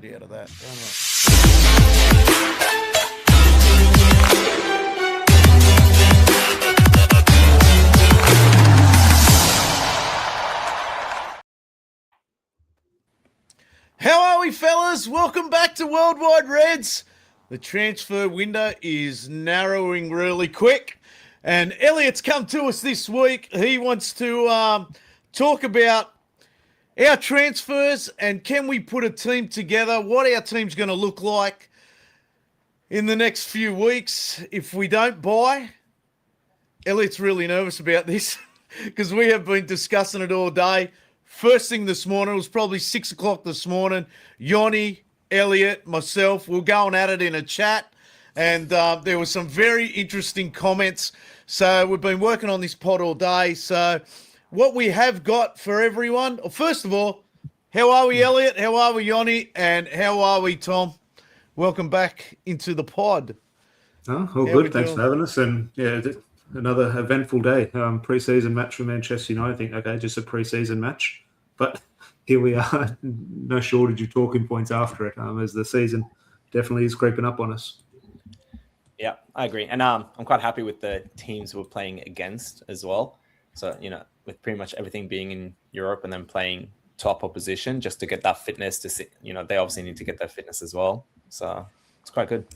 out of that. How are we, fellas? Welcome back to Worldwide Reds. The transfer window is narrowing really quick, and Elliot's come to us this week. He wants to talk about our transfers and can we put a team together, what our team's going to look like in the next few weeks if we don't buy. Elliot's really nervous about this because we have been discussing it all day. First thing this morning, it was probably 6 o'clock this morning, Yoni, Elliot, myself, we were going at it in a chat, and there were some very interesting comments. So we've been working on this pod all day. So what we have got for everyone, first of all, how are we, Elliot? How are we, Yoni? And how are we, Tom? Welcome back into the pod. Oh, all good. Thanks for having us. And yeah, another eventful day. Pre-season match for Manchester United. I think, okay, just a pre-season match. But here we are. No shortage of talking points after it, as the season definitely is creeping up on us. Yeah, I agree. And I'm quite happy with the teams we're playing against as well. So, with pretty much everything being in Europe and then playing top opposition just to get that fitness to see, they obviously need to get that fitness as well. So it's quite good.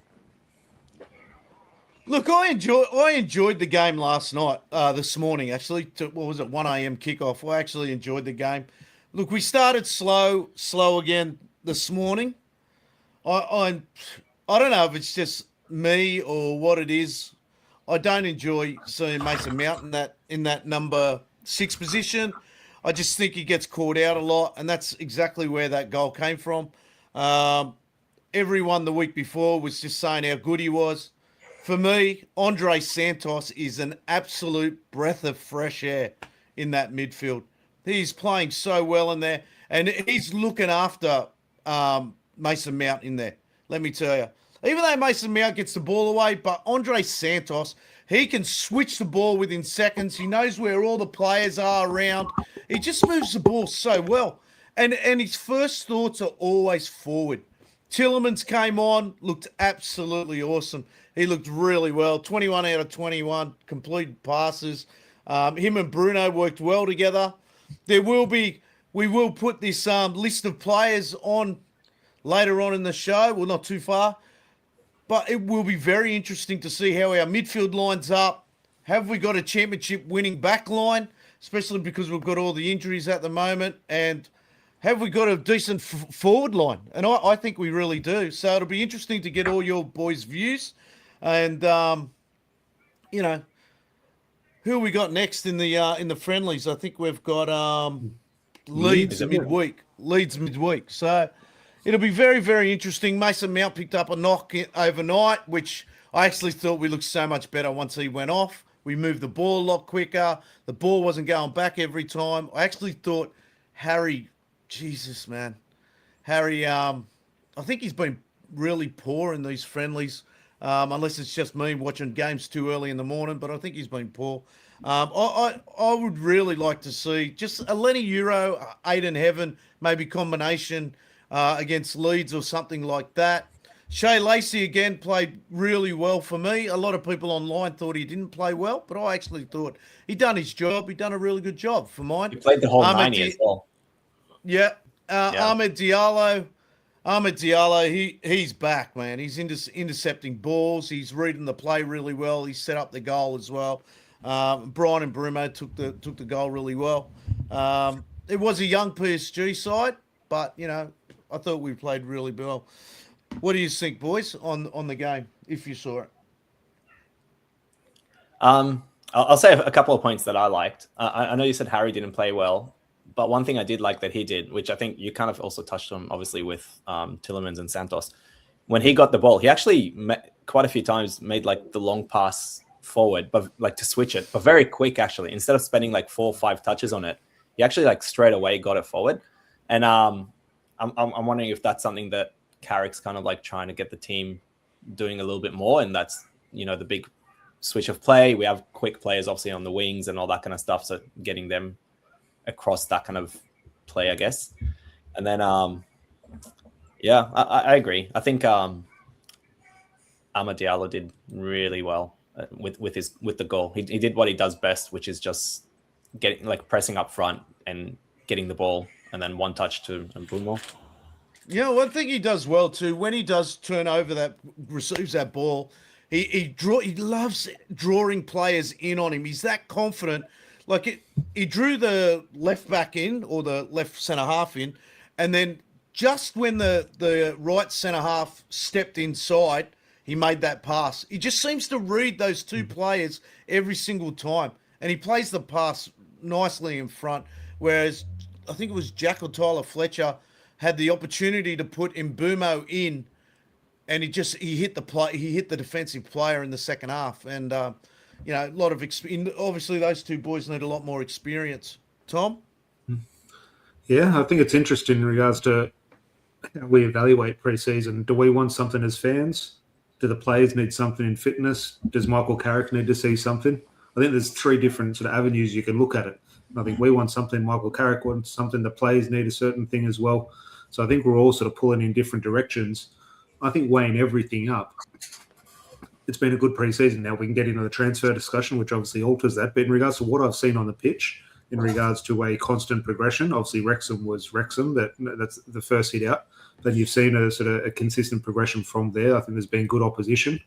Look, I enjoyed the game last night, this morning, actually. What was it, 1 a.m. kickoff? I actually enjoyed the game. Look, we started slow again this morning. I don't know if it's just me or what it is. I don't enjoy seeing Mason Mount in that number 6 position. I just think he gets caught out a lot, and that's exactly where that goal came from. Everyone the week before was just saying how good he was. For me, Andre Santos is an absolute breath of fresh air in that midfield. He's playing so well in there, and he's looking after Mason Mount in there, let me tell you. Even though Mason Mount gets the ball away, but Andre Santos, he can switch the ball within seconds. He knows where all the players are around. He just moves the ball so well. And his first thoughts are always forward. Tielemans came on, looked absolutely awesome. He looked really well. 21 out of 21 completed passes. Him and Bruno worked well together. We will put this list of players on later on in the show. Well, not too far. But it will be very interesting to see how our midfield lines up. Have we got a championship winning back line, especially because we've got all the injuries at the moment? And have we got a decent forward line? And I think we really do. So it'll be interesting to get all your boys' views. And, who we got next in the friendlies? I think we've got Leeds midweek. So it'll be very, very interesting. Mason Mount picked up a knock overnight, which I actually thought we looked so much better once he went off. We moved the ball a lot quicker. The ball wasn't going back every time. I actually thought Harry, Jesus, man. Harry, I think he's been really poor in these friendlies, unless it's just me watching games too early in the morning, but I think he's been poor. I would really like to see just a Lenny Euro, Aiden Heaven, maybe combination against Leeds or something like that. Shea Lacey, again, played really well for me. A lot of people online thought he didn't play well, but I actually thought he'd done his job. He'd done a really good job for mine. He played the whole 90 as well. Yeah. Ahmed Diallo, he's back, man. He's intercepting balls. He's reading the play really well. He set up the goal as well. Brian and Brumo took the goal really well. It was a young PSG side, but, I thought we played really well. What do you think, boys, on the game, if you saw it? I'll say a couple of points that I liked. I know you said Harry didn't play well, but one thing I did like that he did, which I think you kind of also touched on, obviously, with Tielemans and Santos. When he got the ball, he actually quite a few times made like the long pass forward, but like to switch it, but very quick, actually. Instead of spending like 4 or 5 touches on it, he actually like straight away got it forward. And I'm wondering if that's something that Carrick's kind of like trying to get the team doing a little bit more. And that's, the big switch of play. We have quick players obviously on the wings and all that kind of stuff. So getting them across that kind of play, I guess. And then, Yeah, I agree. I think Amad Diallo did really well with the goal. He did what he does best, which is just getting pressing up front and getting the ball, and then one touch to Mbeumo. You know, one thing he does well too, when he does turn over that, receives that ball, he loves drawing players in on him. He's that confident. He drew the left back in, or the left centre half in, and then just when the right centre half stepped inside, he made that pass. He just seems to read those two players every single time, and he plays the pass nicely in front. Whereas I think it was Jack or Tyler Fletcher had the opportunity to put Mbeumo in, and he hit the defensive player in the second half, and a lot of obviously those two boys need a lot more experience. Tom? Yeah, I think it's interesting in regards to how we evaluate pre-season. Do we want something as fans? Do the players need something in fitness? Does Michael Carrick need to see something? I think there's three different sort of avenues you can look at it. I think we want something, Michael Carrick wants something, the players need a certain thing as well. So I think we're all sort of pulling in different directions. I think weighing everything up, it's been a good pre-season. Now we can get into the transfer discussion, which obviously alters that. But in regards to what I've seen on the pitch, in regards to a constant progression, obviously Wrexham was Wrexham, that's the first hit out. Then you've seen a sort of a consistent progression from there. I think there's been good opposition.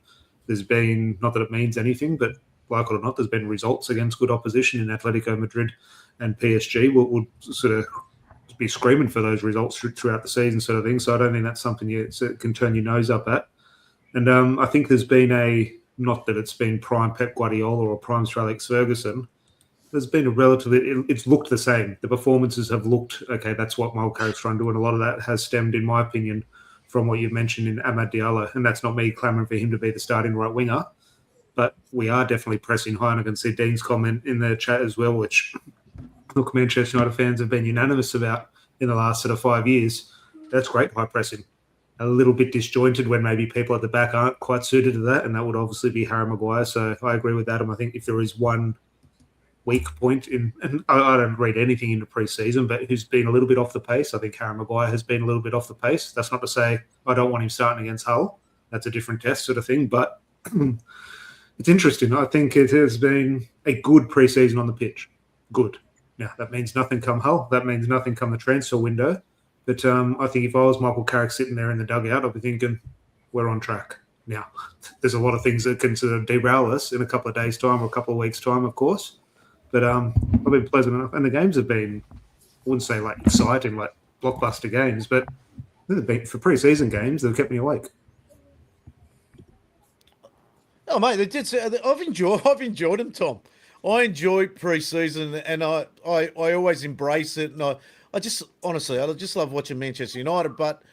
There's been, not that it means anything, but like it or not, there's been results against good opposition in Atletico Madrid and PSG. We'll sort of be screaming for those results throughout the season, sort of thing. So I don't think that's something you can turn your nose up at. And I think there's been not that it's been prime Pep Guardiola or prime Sir Alex Ferguson. There's been it's looked the same. The performances have looked, okay, that's what Michael Carrick's trying to do. And a lot of that has stemmed, in my opinion, from what you've mentioned in Amad Diallo. And that's not me clamouring for him to be the starting right winger. But we are definitely pressing high. And I can see Dean's comment in the chat as well, which, look, Manchester United fans have been unanimous about in the last sort of 5 years. That's great, high pressing. A little bit disjointed when maybe people at the back aren't quite suited to that, and that would obviously be Harry Maguire. So I agree with Adam. I think if there is one weak point and I don't read anything into pre-season, but who's been a little bit off the pace, I think Harry Maguire has been a little bit off the pace. That's not to say I don't want him starting against Hull. That's a different test sort of thing, but it's interesting. I think it has been a good pre-season on the pitch. Good. Now, that means nothing come Hull. That means nothing come the transfer window. But I think if I was Michael Carrick sitting there in the dugout, I'd be thinking, we're on track. Now, there's a lot of things that can sort of derail us in a couple of days' time or a couple of weeks' time, of course. But I've been pleasant enough. And the games have been, I wouldn't say like exciting, like blockbuster games, but they've been, for pre-season games, they've kept me awake. Oh, mate, they did. I've enjoyed them, Tom. I enjoy pre-season, and I always embrace it. And I just honestly, I just love watching Manchester United. But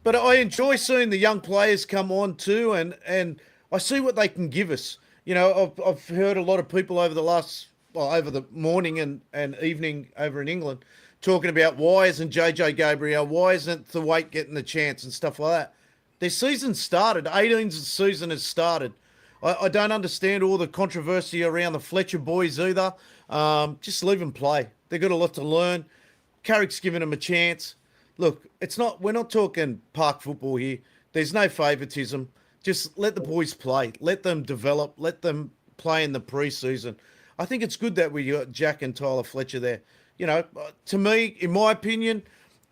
I enjoy seeing the young players come on too, and I see what they can give us. You know, I've heard a lot of people over the morning and evening over in England talking about why isn't JJ Gabriel, why isn't Thwaite getting the chance and stuff like that. Their season started. 18's season has started. I don't understand all the controversy around the Fletcher boys either. Just leave them play. They've got a lot to learn. Carrick's giving them a chance. Look, we're not talking park football here. There's no favouritism. Just let the boys play. Let them develop. Let them play in the pre-season. I think it's good that we got Jack and Tyler Fletcher there. You know, to me, in my opinion,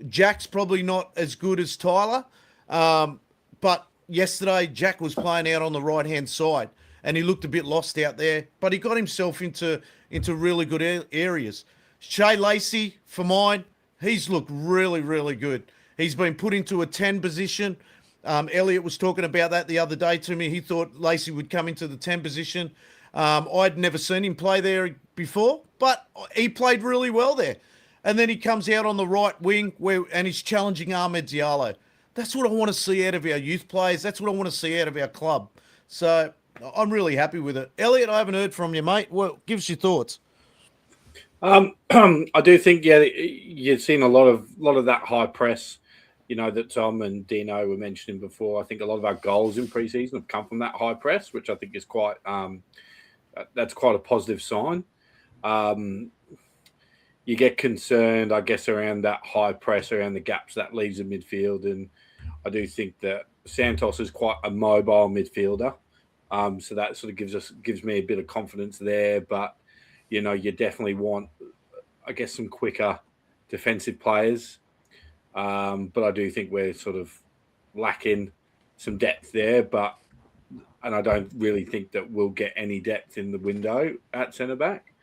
Jack's probably not as good as Tyler. But yesterday, Jack was playing out on the right-hand side, and he looked a bit lost out there. But he got himself into really good areas. Shea Lacey, for mine, he's looked really, really good. He's been put into a 10 position. Elliot was talking about that the other day to me. He thought Lacey would come into the 10 position. I'd never seen him play there before, but he played really well there. And then he comes out on the right wing and he's challenging Amad Diallo. That's what I want to see out of our youth players. That's what I want to see out of our club. So I'm really happy with it. Elliot, I haven't heard from you, mate. Well, give us your thoughts. I do think, yeah, you've seen a lot of that high press, you know, that Tom and Dino were mentioning before. I think a lot of our goals in pre-season have come from that high press, which I think is quite that's quite a positive sign. You get concerned, I guess, around that high press, around the gaps that leaves in midfield. And I do think that Santos is quite a mobile midfielder. So that sort of gives me a bit of confidence there. But, you definitely want, I guess, some quicker defensive players. But I do think we're sort of lacking some depth there. And I don't really think that we'll get any depth in the window at centre back.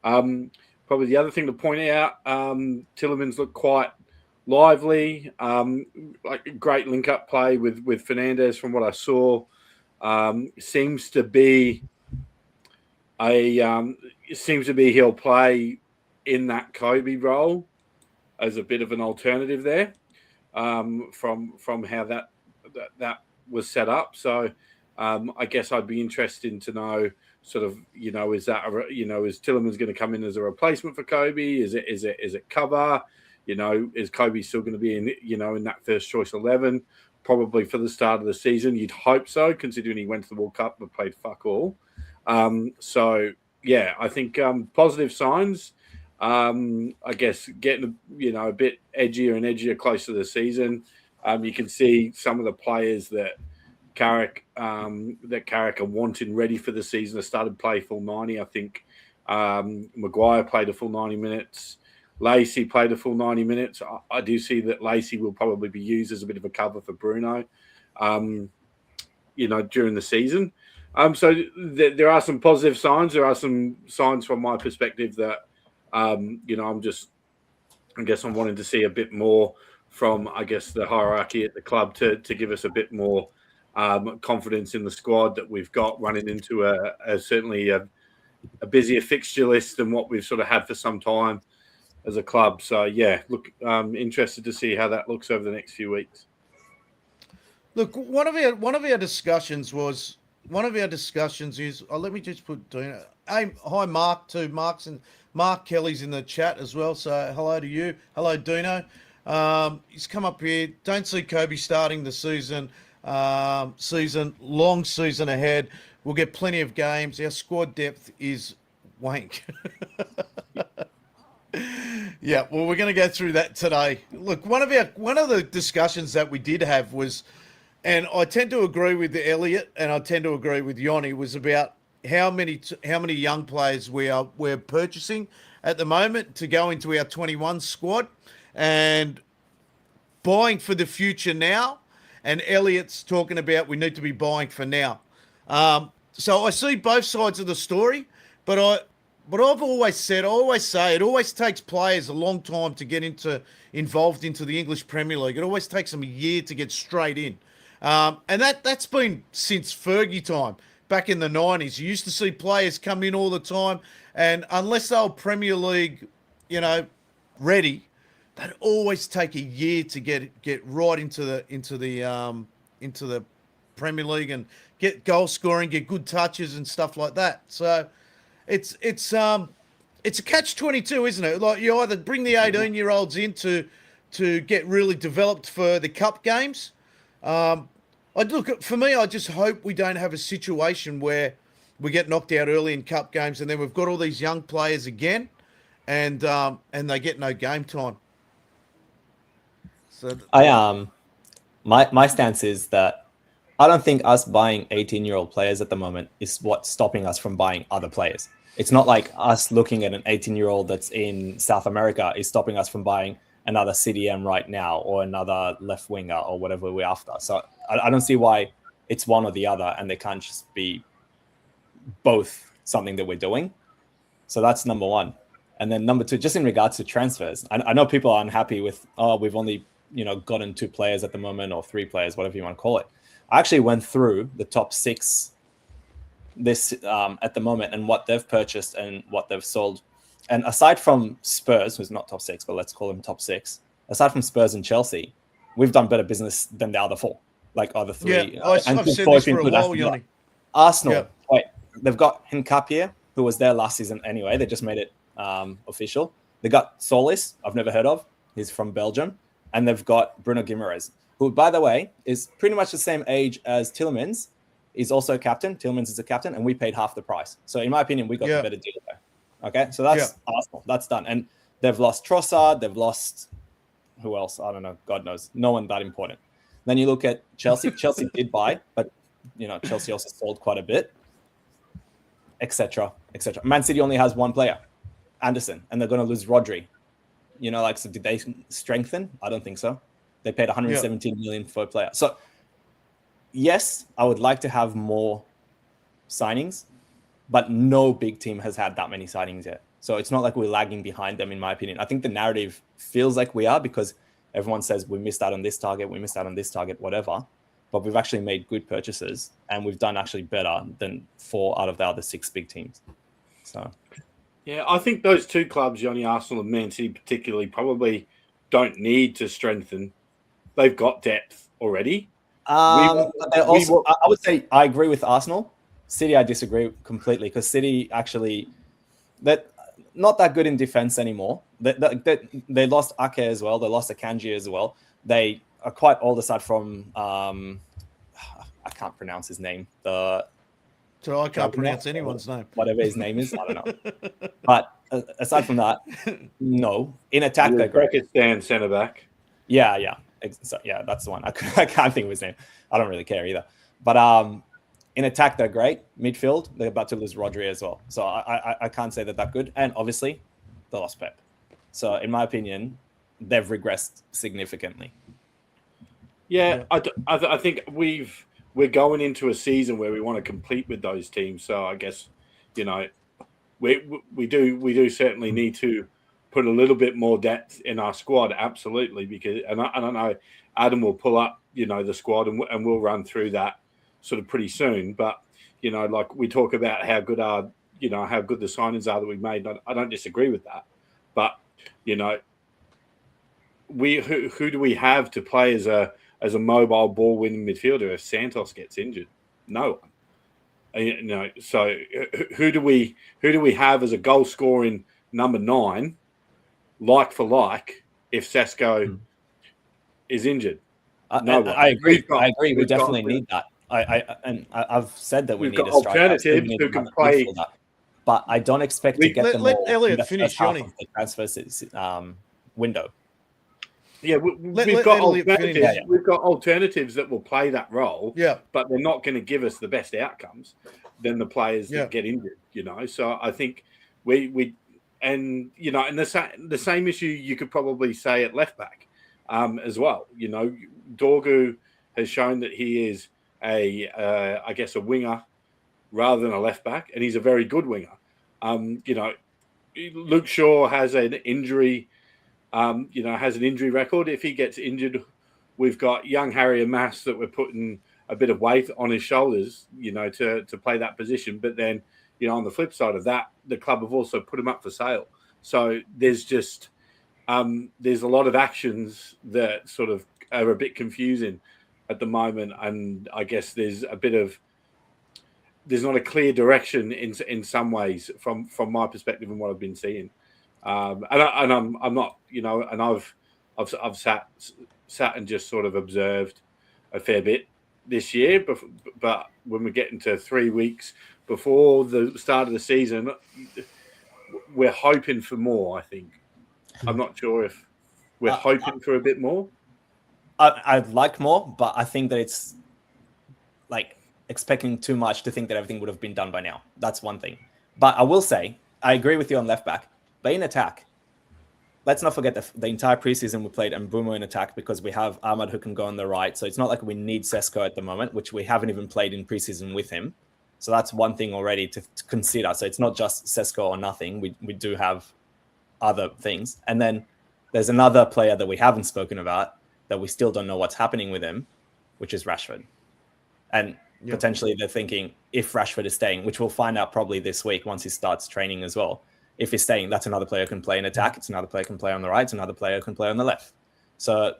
Probably the other thing to point out, Tielemans looked quite lively, like a great link-up play with Fernandes from what I saw. Seems to be he'll play in that Kobe role as a bit of an alternative there, from how that was set up. So I guess I'd be interested to know sort of, is that is Tielemans going to come in as a replacement for Kobe? Is it cover? Is Kobe still going to be in that first choice 11? Probably for the start of the season. You'd hope so, considering he went to the World Cup but played fuck all. So yeah, I think positive signs. I guess getting a bit edgier and edgier close to the season. You can see some of the players that Carrick are wanting ready for the season have started to play full 90. I think Maguire played a full 90 minutes. Lacey played a full 90 minutes. I do see that Lacey will probably be used as a bit of a cover for Bruno, during the season. So there are some positive signs. There are some signs from my perspective that, I'm wanting to see a bit more from, I guess, the hierarchy at the club to give us a bit more confidence in the squad that we've got running into certainly a busier fixture list than what we've sort of had for some time as a club. So yeah, look, interested to see how that looks over the next few weeks. Look, one of our discussions is. Let me just put. Hey, hi Mark too. Mark Kelly's in the chat as well. So hello to you. Hello Dino. He's come up here. Don't see Kobe starting the season. Long season ahead. We'll get plenty of games. Our squad depth is wank. Yeah, well, we're going to go through that today. Look, one of the discussions that we did have was, and I tend to agree with Elliot, and I tend to agree with Yoni, was about how many young players we're purchasing at the moment to go into our 21 squad, and buying for the future now. And Elliot's talking about we need to be buying for now. So I see both sides of the story, but I've always say, it always takes players a long time to get involved into the English Premier League. It always takes them a year to get straight in. And that's been since Fergie time, back in the 90s. You used to see players come in all the time, and unless they were Premier League, ready, they'd always take a year to get right into the Premier League and get goal scoring, get good touches and stuff like that. So it's a catch-22, isn't it? Like, you either bring the 18-year-olds in to get really developed for the cup games. For me, I just hope we don't have a situation where we get knocked out early in cup games and then we've got all these young players again, and they get no game time. So my stance is that I don't think us buying 18-year-old players at the moment is what's stopping us from buying other players. It's not like us looking at an 18-year-old that's in South America is stopping us from buying another CDM right now or another left winger or whatever we're after. So I don't see why it's one or the other, and they can't just be both something that we're doing. So that's number one. And then number two, just in regards to transfers, I know people are unhappy with, we've only gotten 2 players at the moment, or 3 players, whatever you want to call it. I actually went through the top 6 this at the moment and what they've purchased and what they've sold. And aside from Spurs, who's not top 6, but let's call him top 6, aside from Spurs and Chelsea, we've done better business than the other 4, like other 3. Yeah, I've said this for a while, Yanni. Arsenal, wait, they've got Hincapié, who was there last season anyway. They just made it official. They got Solis, I've never heard of. He's from Belgium. And they've got Bruno Guimaraes, who, by the way, is pretty much the same age as Tielemans. He's also a captain. Tielemans is a captain, and we paid half the price. So, in my opinion, we got the better deal there. Okay, so that's Arsenal. That's done. And they've lost Trossard. They've lost who else? I don't know. God knows. No one that important. Then you look at Chelsea. Chelsea did buy, but Chelsea also sold quite a bit, etc., etc. Man City only has one player, Anderson, and they're going to lose Rodri. So did they strengthen? I don't think so. They paid 117 million for a player. So yes, I would like to have more signings, but no big team has had that many signings yet. So it's not like we're lagging behind them, in my opinion. I think the narrative feels like we are because everyone says we missed out on this target, whatever. But we've actually made good purchases, and we've done actually better than 4 out of the other 6 big teams. So, yeah, I think those 2 clubs, Johnny, Arsenal and Man City particularly, probably don't need to strengthen. They've got depth already. I would say I agree with Arsenal. City, I disagree completely because City actually, they're not that good in defense anymore. They lost Ake as well. They lost Akanji as well. They are quite old aside from, I can't pronounce his name. So I can't pronounce anyone's name. Whatever his name is, I don't know. But aside from that, no. In attack, they're great. Uzbekistan centre back. Yeah, that's the one. I can't think of his name. I don't really care either. But in attack, they're great. Midfield, they're about to lose Rodri as well. So I can't say that they're good. And obviously, they lost Pep. So in my opinion, they've regressed significantly. Yeah, I think we're going into a season where we want to compete with those teams. So I guess, we do certainly need to put a little bit more depth in our squad, absolutely. Because and I don't know, Adam will pull up, the squad and we'll run through that sort of pretty soon. But like we talk about how good how good the signings are that we've made. I don't disagree with that, but who do we have to play as a mobile ball winning midfielder if Santos gets injured? No one. So who do we have as a goal scoring number 9, like for like, if Sesko is injured? No one. I agree. We definitely need that. I've said that we need a striker. Alternatives who can play. But I don't expect to get them let all Elliot in the finish, first half Johnny. of the transfer window. Yeah, we've got alternatives. Yeah. We've got alternatives that will play that role. Yeah, but they're not going to give us the best outcomes than the players that get injured. So I think we and the same issue you could probably say at left back as well. Dorgu has shown that he is a winger rather than a left back, and he's a very good winger. Luke Shaw has an injury. Has an injury record. If he gets injured, we've got young Harry Amass that we're putting a bit of weight on his shoulders, to play that position. But then, on the flip side of that, the club have also put him up for sale. So there's just there's a lot of actions that sort of are a bit confusing at the moment, and I guess there's not a clear direction in some ways from my perspective and what I've been seeing. I'm not, and I've sat and just sort of observed a fair bit this year, but when we get into 3 weeks before the start of the season, we're hoping for more. I think. I'm not sure if we're hoping for a bit more. I'd like more, but I think that it's like expecting too much to think that everything would have been done by now. That's one thing. But I will say, I agree with you on left back. But in attack, let's not forget the entire preseason we played Mbeumo in attack because we have Ahmad who can go on the right. So it's not like we need Sesko at the moment, which we haven't even played in preseason with him. So that's one thing already to consider. So it's not just Sesko or nothing. We do have other things. And then there's another player that we haven't spoken about that we still don't know what's happening with him, which is Rashford. And potentially they're thinking if Rashford is staying, which we'll find out probably this week once he starts training as well. If he's staying, that's another player who can play in attack. It's another player who can play on the right. It's another player who can play on the left. So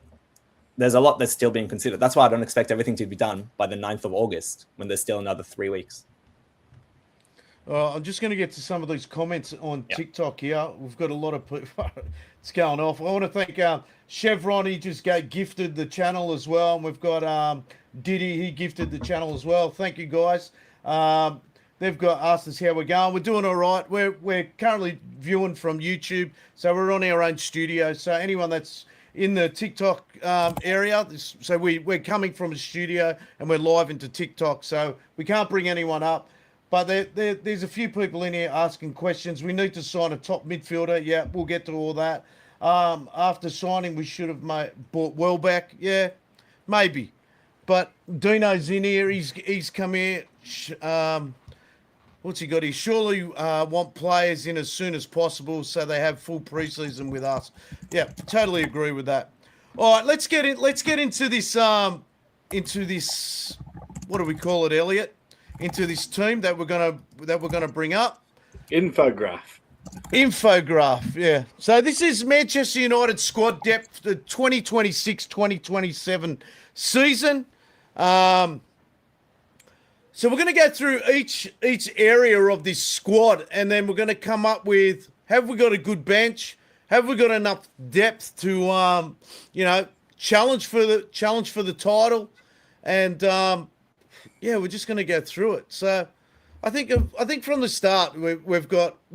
there's a lot that's still being considered. That's why I don't expect everything to be done by the 9th of August when there's still another 3 weeks. I'm just going to get to some of these comments on TikTok here. We've got a lot of it's going off. I want to thank Chevron. He just gifted the channel as well. And we've got Diddy. He gifted the channel as well. Thank you, guys. They've got asked us how we're going. We're doing all right. We're currently viewing from YouTube, so we're on our own studio. So anyone that's in the TikTok area. So we're coming from a studio and we're live into TikTok, so we can't bring anyone up. But there's a few people in here asking questions. We need to sign a top midfielder. Yeah, we'll get to all that. After signing, we should have bought Welbeck. Yeah, maybe. But Dino's in here. He's come here. What's he got? He surely want players in as soon as possible so they have full preseason with us. Yeah, totally agree with that. All right, let's get into this. What do we call it, Elliot? Into this team that we're gonna bring up. Infograph. Yeah. So this is Manchester United squad depth, the 2026-2027 season. So we're going to go through each area of this squad, and then we're going to come up with: have we got a good bench? Have we got enough depth to, challenge for the title? And we're just going to go through it. So I think from the start we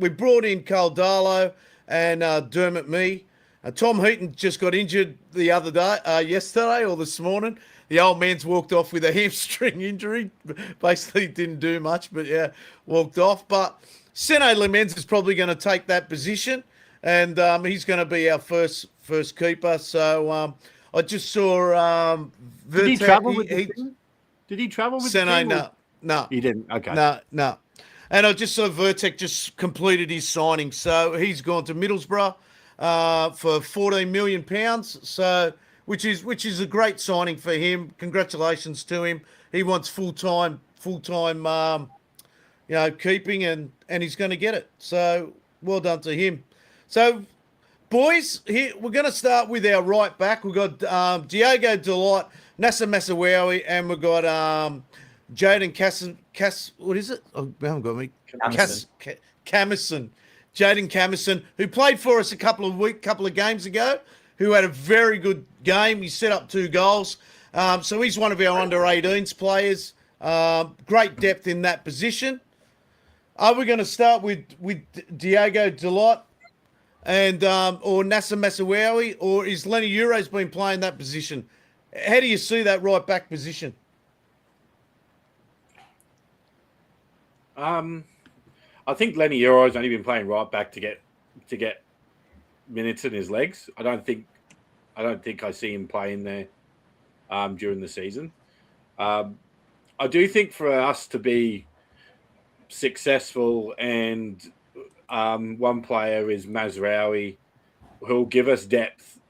brought in Carl Darlow and Dermot Mee. Tom Heaton just got injured the other day, yesterday or this morning. The old man's walked off with a hamstring injury. Basically didn't do much, but yeah, walked off. But Sene Lammens is probably going to take that position, and he's going to be our first keeper. So I just saw. Did he travel with the team? Did he travel with Sene? the team? No. He didn't. Okay. No. And I just saw Vertek just completed his signing, so he's gone to Middlesbrough for £14 million. So. Which is a great signing for him. Congratulations to him. He wants full-time, keeping, and he's going to get it. So well done to him. So, boys, here we're going to start with our right back. We've got Diogo Dalot, Nasser Massawawi, and we've got Jaden what is it? Oh, I haven't got me. Camison. Jaden Camison, who played for us a couple of games ago, who had a very good game. He set up 2 goals. So he's one of our under-18s players. Great depth in that position. Are we going to start with Diogo Dalot and or Nasser Massawawi, or is Lenny Euros been playing that position? How do you see that right back position? I think Lenny Euro's only been playing right back to get minutes in his legs. I don't think I see him playing there during the season. I do think for us to be successful, and one player is Mazraoui, who'll give us depth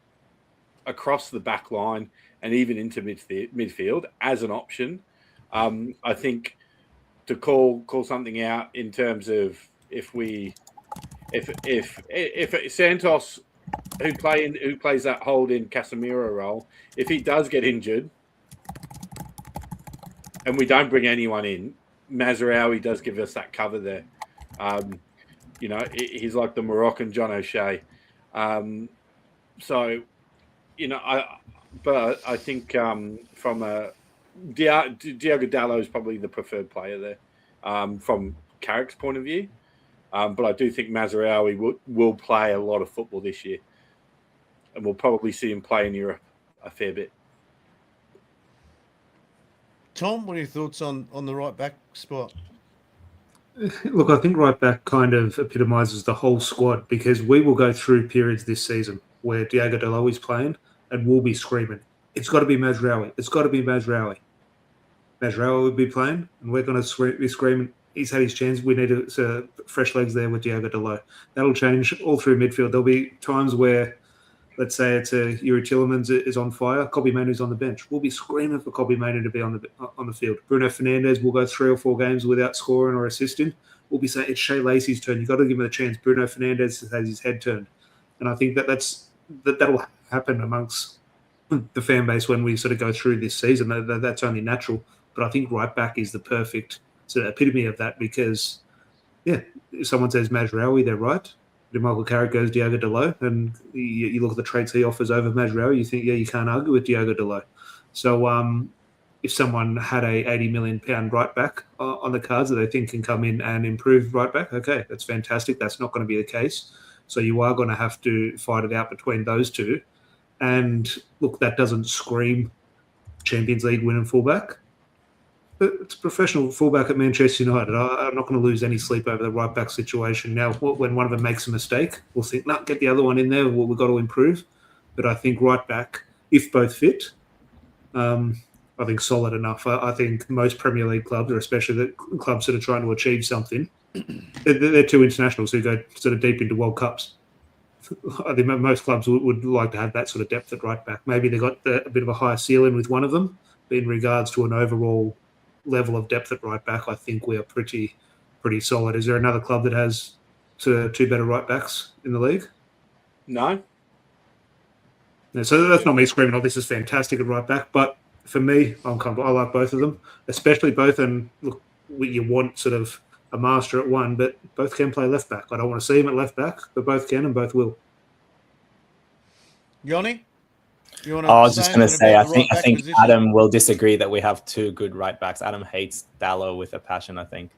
across the back line and even into midfield as an option. I think to call something out in terms of if Santos, who plays that holding Casemiro role, if he does get injured and we don't bring anyone in, Mazraoui does give us that cover there. He's like the Moroccan John O'Shea. I think from Diogo Dalot is probably the preferred player there from Carrick's point of view. But I do think Mazraoui will play a lot of football this year, and we'll probably see him play in Europe a fair bit. Tom, what are your thoughts on the right back spot? Look, I think right back kind of epitomises the whole squad, because we will go through periods this season where Diogo Dalot is playing and we'll be screaming, it's got to be Mazraoui. It's got to be Mazraoui. Mazraoui will be playing, and we're going to be screaming, he's had his chance. We need fresh legs there with Diogo Dalot. That'll change all through midfield. There'll be times where, let's say it's Yuri Tillemans is on fire, Kobbie Mainoo's on the bench. We'll be screaming for Kobbie Mainoo to be on the field. Bruno Fernandes will go 3 or 4 games without scoring or assisting. We'll be saying it's Shea Lacey's turn. You've got to give him a chance. Bruno Fernandes has his head turned. And I think that'll happen amongst the fan base when we sort of go through this season. That's only natural. But I think right back is the perfect sort of epitome of that, because, if someone says Mazraoui, they're right. If Michael Carrick goes Diogo Dalot, and you look at the traits he offers over Mazraoui, you think, you can't argue with Diogo Dalot. So if someone had a £80 million right back on the cards that they think can come in and improve right back, okay, that's fantastic. That's not going to be the case. So you are going to have to fight it out between those two. And look, that doesn't scream Champions League winning fullback. But it's a professional fullback at Manchester United. I'm not going to lose any sleep over the right back situation. Now, when one of them makes a mistake, we'll think, no, get the other one in there. We've got to improve. But I think right back, if both fit, I think solid enough. I think most Premier League clubs, or especially the clubs that are trying to achieve something, they're two internationals who go sort of deep into World Cups. I think most clubs would like to have that sort of depth at right back. Maybe they got a bit of a higher ceiling with one of them, but in regards to an overall level of depth at right back, I think we are pretty solid. Is there another club that has two better right backs in the league? No. So that's not me screaming, oh, this is fantastic at right back, but for me, I'm comfortable. I like both of them, especially both. And look, you want sort of a master at one, but both can play left back. I don't want to see him at left back, but both can and both will. Yanni? I was just going to say, I think position? Adam will disagree that we have two good right backs. Adam hates Dalot with a passion, I think.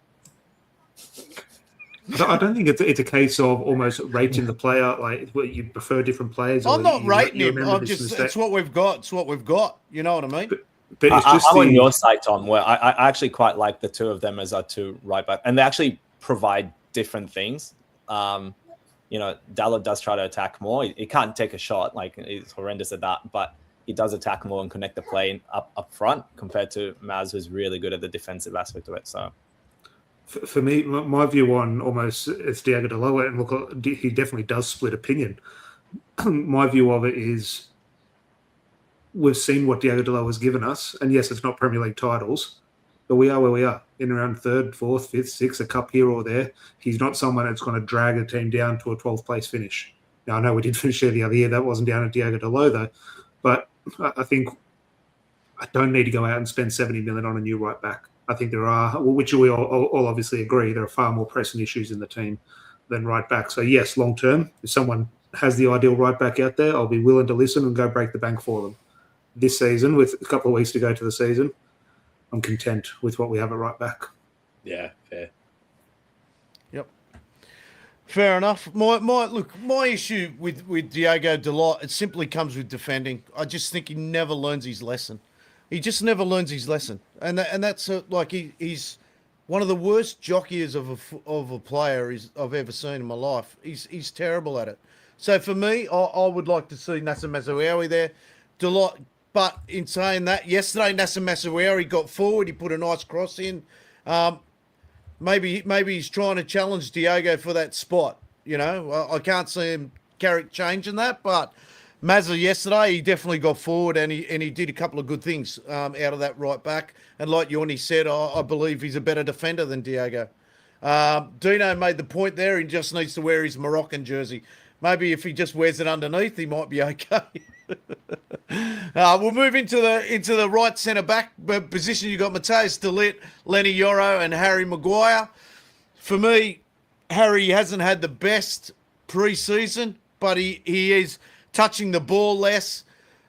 I don't think it's a case of almost rating the player, like you prefer different players. I'm not rating him. It's what we've got. It's what we've got. You know what I mean? But it's just I'm on your side, Tom, where I actually quite like the two of them as our two right back, and they actually provide different things. Dalot does try to attack more. He can't take a shot, like he's horrendous at that, but he does attack more and connect the play up front compared to Maz, who's really good at the defensive aspect of it. So. For me, my view on almost it's Diogo Dalot, and look, he definitely does split opinion. My view of it is we've seen what Diogo Dalot has given us, and yes, it's not Premier League titles, but we are where we are, in around 3rd, 4th, 5th, 6th, a cup here or there. He's not someone that's going to drag a team down to a 12th place finish. Now, I know we did finish there the other year. That wasn't down at Diogo Dalot, though. But I think I don't need to go out and spend 70 million on a new right back. I think there are, which we all obviously agree, there are far more pressing issues in the team than right back. So, yes, long term, if someone has the ideal right back out there, I'll be willing to listen and go break the bank for them. This season, with a couple of weeks to go to the season, I'm content with what we have at right back. Yeah, fair. Yep. Fair enough. My issue with Diogo Dalot, it simply comes with defending. I just think he never learns his lesson. He just never learns his lesson, and that's he's one of the worst jockeys of a player I've ever seen in my life. He's terrible at it. So for me, I would like to see Nasser Mazraoui there, Dalot. But in saying that, yesterday Nasser Mazraoui got forward. He put a nice cross in. Maybe he's trying to challenge Diogo for that spot. You know, I can't see him changing that, but. Mazza yesterday, he definitely got forward and he did a couple of good things out of that right back. And like Yanni said, I believe he's a better defender than Diogo. Dino made the point there. He just needs to wear his Moroccan jersey. Maybe if he just wears it underneath, he might be okay. We'll move into the right centre back position. You got Matheus de Ligt, Lenny Yoro, and Harry Maguire. For me, Harry hasn't had the best pre-season, but he is touching the ball less.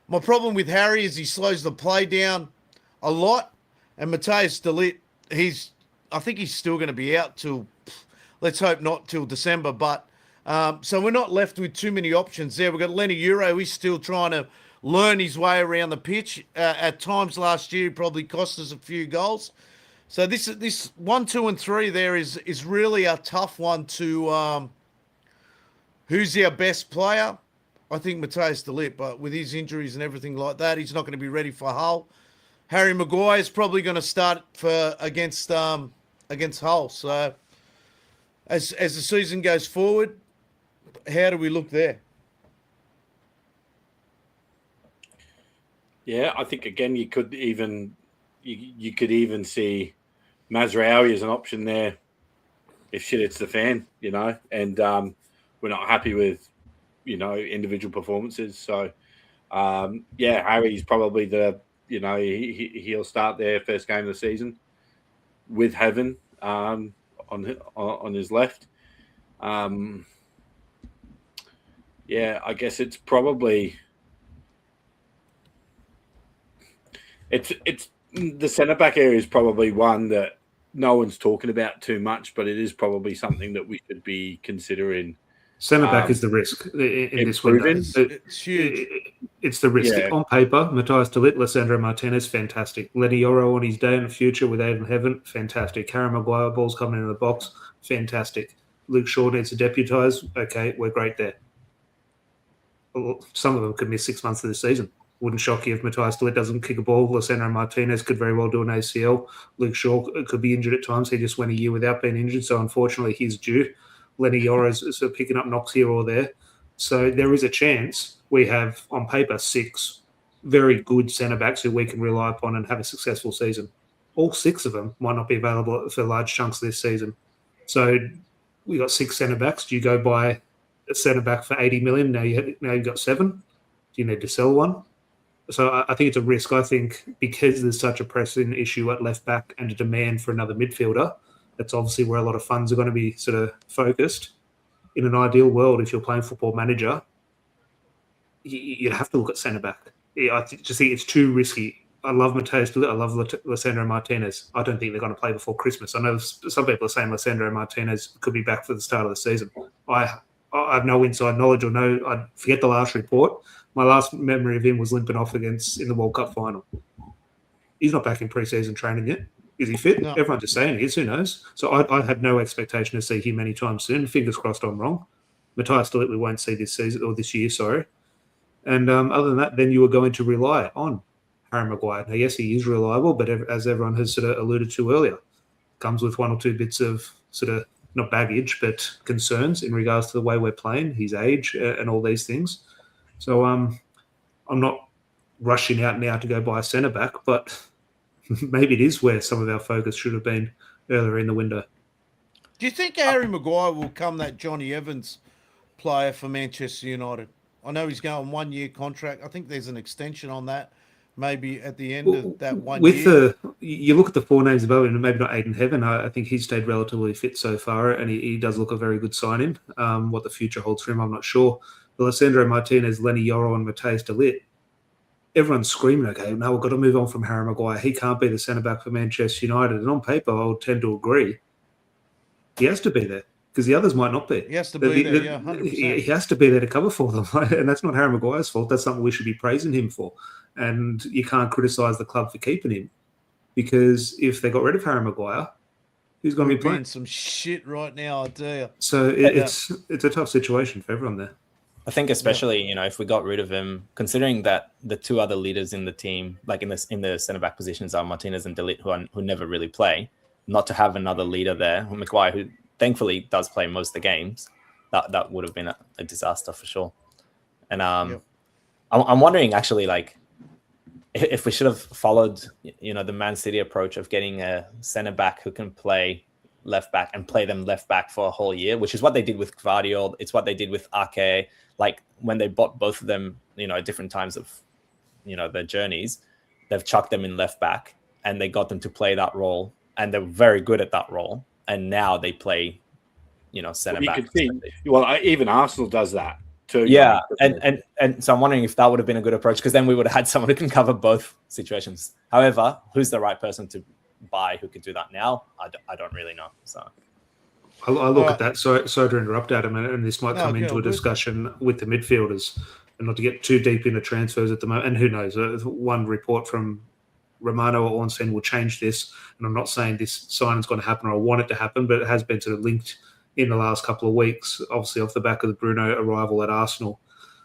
My problem with Harry is he slows the play down a lot. And Matheus de Ligt, I think he's still going to be out till, let's hope not till December. But so we're not left with too many options there. We've got Lenny Yoro. He's still trying to learn his way around the pitch. At times last year, he probably cost us a few goals. So this 1, 2, and 3 there is really a tough one to who's our best player. I think Matheus de Ligt, but with his injuries and everything like that, he's not going to be ready for Hull. Harry Maguire is probably going to start against Hull. So as the season goes forward, how do we look there? Yeah, I think again you could even see Mazraoui as an option there if shit hits the fan, and we're not happy with individual performances. So, Harry's probably he'll start their first game of the season with Heaven on his left. I guess it's probably it's the centre back area is probably one that no one's talking about too much, but it is probably something that we should be considering Centre back is the risk in this window. It's huge. It's the risk. Yeah. On paper, Matthias de Ligt, Lissandro Martinez, fantastic. Lenny Yoro on his day in the future with Aidan Heaven, fantastic. Harry Maguire, balls coming into the box, fantastic. Luke Shaw needs to deputise. Okay, we're great there. Some of them could miss 6 months of the season. Wouldn't shock you if Matthias de Ligt doesn't kick a ball. Lissandro Martinez could very well do an ACL. Luke Shaw could be injured at times. He just went a year without being injured, so unfortunately he's due. Lenny Yoro is sort of picking up knocks here or there. So there is a chance we have, on paper, 6 very good centre-backs who we can rely upon and have a successful season. All 6 of them might not be available for large chunks this season. So we got 6 centre-backs. Do you go buy a centre-back for 80 million? Now you've got 7. Do you need to sell one? So I think it's a risk. I think because there's such a pressing issue at left-back and a demand for another midfielder, that's obviously where a lot of funds are going to be sort of focused. In an ideal world, if you're playing Football Manager, you'd have to look at centre-back. I just think it's too risky. I love Matthias de Ligt. I love Lissandro Martinez. I don't think they're going to play before Christmas. I know some people are saying Lissandro Martinez could be back for the start of the season. I have no inside knowledge or I forget the last report. My last memory of him was limping off in the World Cup final. He's not back in pre-season training yet. Is he fit? No. Everyone's just saying he is. Who knows? So I have no expectation to see him anytime soon. Fingers crossed I'm wrong. Matthias de Ligt we won't see this season or this year, sorry. And other than that, then you are going to rely on Harry Maguire. Now, yes, he is reliable, but as everyone has sort of alluded to earlier, comes with 1 or 2 bits of sort of not baggage, but concerns in regards to the way we're playing, his age, and all these things. So I'm not rushing out now to go buy a centre back, but maybe it is where some of our focus should have been earlier in the window. Do you think Harry Maguire will become that Johnny Evans player for Manchester United? I know he's going 1-year contract. I think there's an extension on that, maybe at the end of that 1 year. You look at the 4 names above him, and maybe not Aidan Heaven. I think he's stayed relatively fit so far, and he does look a very good signing. What the future holds for him, I'm not sure. But Lissandro Martinez, Lenny Yoro, and Matthias de Ligt, everyone's screaming, okay, now we've got to move on from Harry Maguire. He can't be the centre-back for Manchester United. And on paper, I would tend to agree. He has to be there because the others might not be. He has to be there, yeah, 100%. He has to be there to cover for them. And that's not Harry Maguire's fault. That's something we should be praising him for. And you can't criticise the club for keeping him because if they got rid of Harry Maguire, who's going to be playing? Some shit right now, I tell you. So it's a tough situation for everyone there. I think especially, if we got rid of him, considering that the 2 other leaders in the team, like in the centre-back positions are Martinez and de Ligt, who never really play, not to have another leader there, Maguire, who thankfully does play most of the games, that would have been a disaster for sure. And I'm wondering, actually, like, if we should have followed, the Man City approach of getting a centre-back who can play left-back and play them left-back for a whole year, which is what they did with Gvardiol. It's what they did with Ake. Like when they bought both of them, at different times of, their journeys, they've chucked them in left back and they got them to play that role and they're very good at that role. And now they play, centre back. Even Arsenal does that too. Yeah. And so I'm wondering if that would have been a good approach because then we would have had someone who can cover both situations. However, who's the right person to buy who could do that now? I don't really know. So. I look at that. Sorry to interrupt, Adam, and this might come into a discussion with the midfielders, and not to get too deep into transfers at the moment. And who knows? One report from Romano or Ornstein will change this. And I'm not saying this signing is going to happen or I want it to happen, but it has been sort of linked in the last couple of weeks, obviously off the back of the Bruno arrival at Arsenal.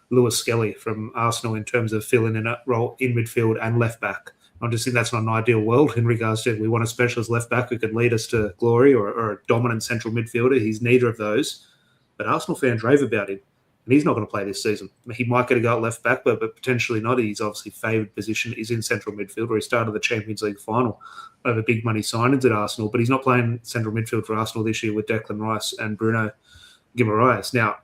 Lewis Skelly from Arsenal in terms of filling in a role in midfield and left back. I just think that's not an ideal world in regards to we want a specialist left back who could lead us to glory or a dominant central midfielder. He's neither of those. But Arsenal fans rave about him, and he's not going to play this season. He might get a go at left back, but potentially not. He's obviously favoured position is in central midfield, or he started the Champions League final over big money signings at Arsenal, but he's not playing central midfield for Arsenal this year with Declan Rice and Bruno Guimaraes. Now,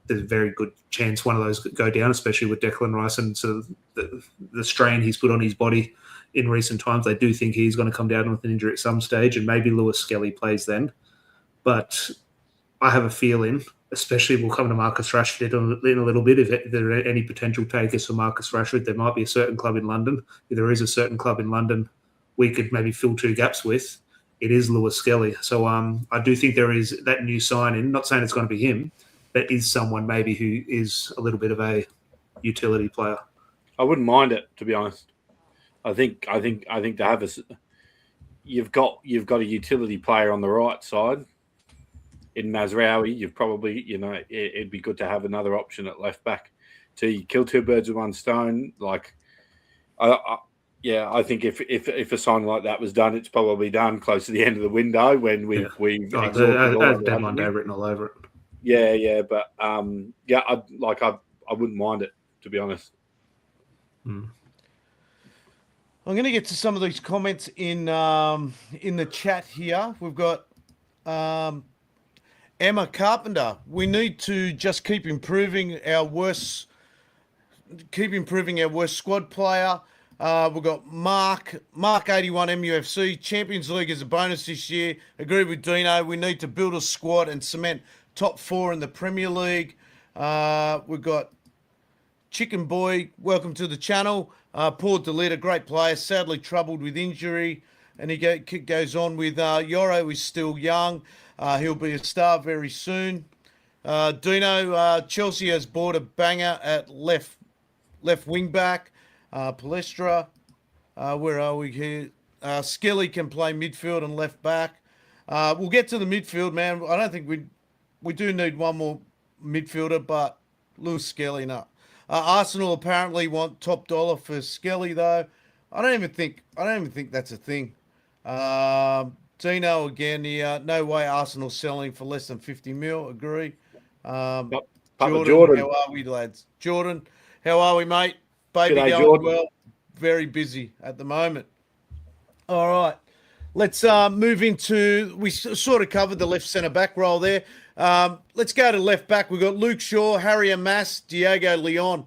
there's a very good chance one of those could go down, especially with Declan Rice and sort of the strain he's put on his body in recent times. They do think he's going to come down with an injury at some stage, and maybe Lewis Skelly plays then. But I have a feeling, especially we'll come to Marcus Rashford in a little bit, if there are any potential takers for Marcus Rashford, there might be a certain club in London. If there is a certain club in London we could maybe fill 2 gaps with, it is Lewis Skelly. So I do think there is that new sign-in. Not saying it's going to be him, that is someone maybe who is a little bit of a utility player. I wouldn't mind it, to be honest. I think to have you've got a utility player on the right side in Mazraoui. You've probably, it'd be good to have another option at left back to kill two birds with one stone. Like, I think if a sign like that was done, it's probably done close to the end of the window when we've exhausted all of deadline day written all over it. Yeah, but I wouldn't mind it, to be honest. I'm going to get to some of these comments in the chat here. We've got Emma Carpenter. We need to just keep improving our worst squad player. We've got Mark 81 MUFC. Champions League is a bonus this year. Agree with Dino. We need to build a squad and cement top 4 in the Premier League. We've got Chicken Boy. Welcome to the channel. Paul DeLita, great player, sadly troubled with injury. And he goes on with Yoro is still young. He'll be a star very soon. Dino, Chelsea has bought a banger at left wing back. Palestra, where are we here? Skelly can play midfield and left back. We'll get to the midfield, man. I don't think we do need one more midfielder, but Lewis Skelly, no. Arsenal apparently want top dollar for Skelly, though. I don't even think that's a thing. Dino again here. No way Arsenal selling for less than 50 mil. Agree. Jordan, how are we, lads? Jordan, how are we, mate? Baby G'day, going Jordan. well. Very busy at the moment. All right. Let's move into, we sort of covered the left centre-back role there. Let's go to left back. We've got Luke Shaw, Harry Amas, Diego Leon.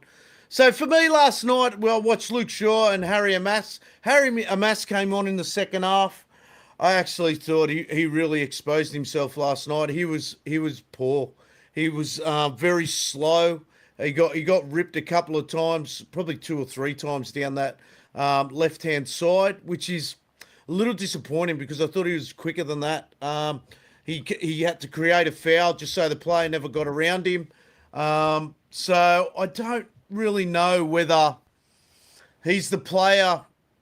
So for me last night, I watched Luke Shaw and Harry Amas. Harry Amas came on in the second half. I actually thought he really exposed himself last night. He was poor. He was very slow. He got ripped a couple of times, probably 2 or 3 times down that left-hand side, which is a little disappointing because I thought he was quicker than that. He had to create a foul just so the player never got around him. So I don't really know whether he's the player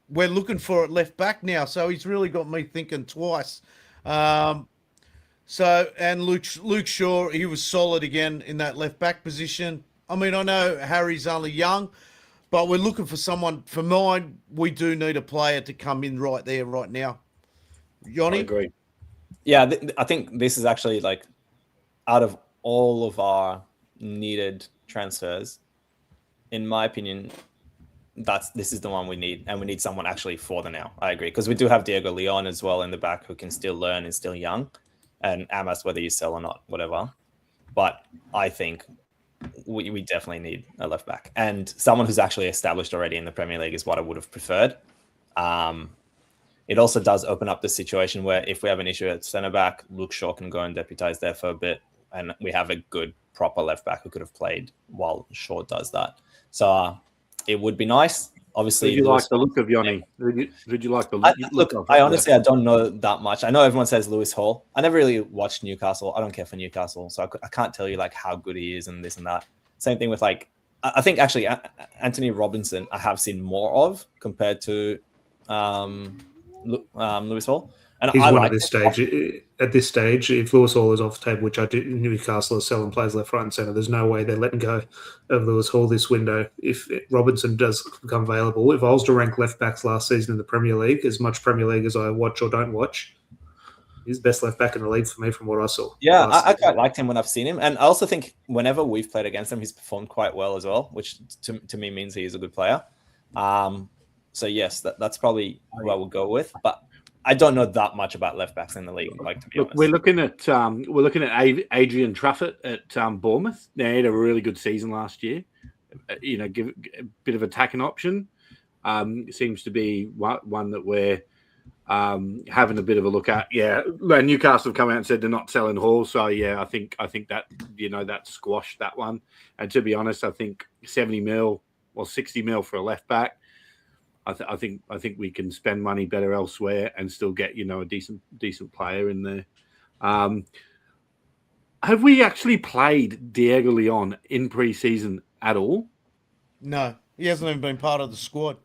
we're looking for at left back now. So he's really got me thinking twice. And Luke Shaw, he was solid again in that left back position. I mean, I know Harry's only young, but we're looking for someone. For mine, we do need a player to come in right there, right now. Yoni? I agree. Yeah, I think this is actually like out of all of our needed transfers, in my opinion, this is the one we need, and we need someone actually for the now. I agree, because we do have Diego Leon as well in the back who can still learn and still young, and Amas, whether you sell or not, whatever. But I think we definitely need a left back, and someone who's actually established already in the Premier League is what I would have preferred. It also does open up the situation where if we have an issue at centre back, Luke Shaw can go and deputise there for a bit, and we have a good proper left back who could have played while Shaw does that. So it would be nice. Obviously, did you like the look of Yoni? Did you like the look? I honestly, I don't know that much. I know everyone says Lewis Hall. I never really watched Newcastle. I don't care for Newcastle, so I can't tell you like how good he is and this and that. Same thing with like, I think actually Anthony Robinson I have seen more of compared to Lewis Hall. And He's I one like at this stage. At this stage, if Lewis Hall is off the table, which I do, Newcastle is selling players left, right, and centre. There's no way they're letting go of Lewis Hall this window. If Robinson does become available, if I was to rank left backs last season in the Premier League, as much Premier League as I watch or don't watch, he's the best left back in the league for me from what I saw. Yeah, I quite liked him when I've seen him, and I also think whenever we've played against him, he's performed quite well as well, which to me means he is a good player. So yes, that's probably what we'll go with, but I don't know that much about left backs in the league. Like, to be honest, we're looking at Adrian Trafford at Bournemouth. They had a really good season last year. Give a bit of attacking option. It seems to be one that we're having a bit of a look at. Yeah, Newcastle have come out and said they're not selling Hall. So yeah, I think that that squashed that one. And to be honest, I think 70 mil or 60 mil for a left back. I think we can spend money better elsewhere and still get a decent player in there. Have we actually played Diego Leon in pre-season at all? No, he hasn't even been part of the squad.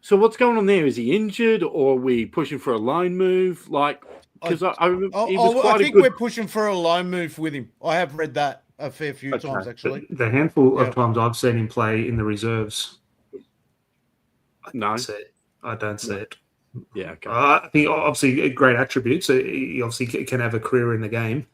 So what's going on there? Is he injured, or are we pushing for a line move? Like, because I remember he was quite I think a good. we're pushing for a loan move with him. I have read that a fair few Okay. times, actually. The handful Yeah. of times I've seen him play in the reserves, No. I don't see it. Yeah. Okay. I think obviously great attributes. He obviously can have a career in the game.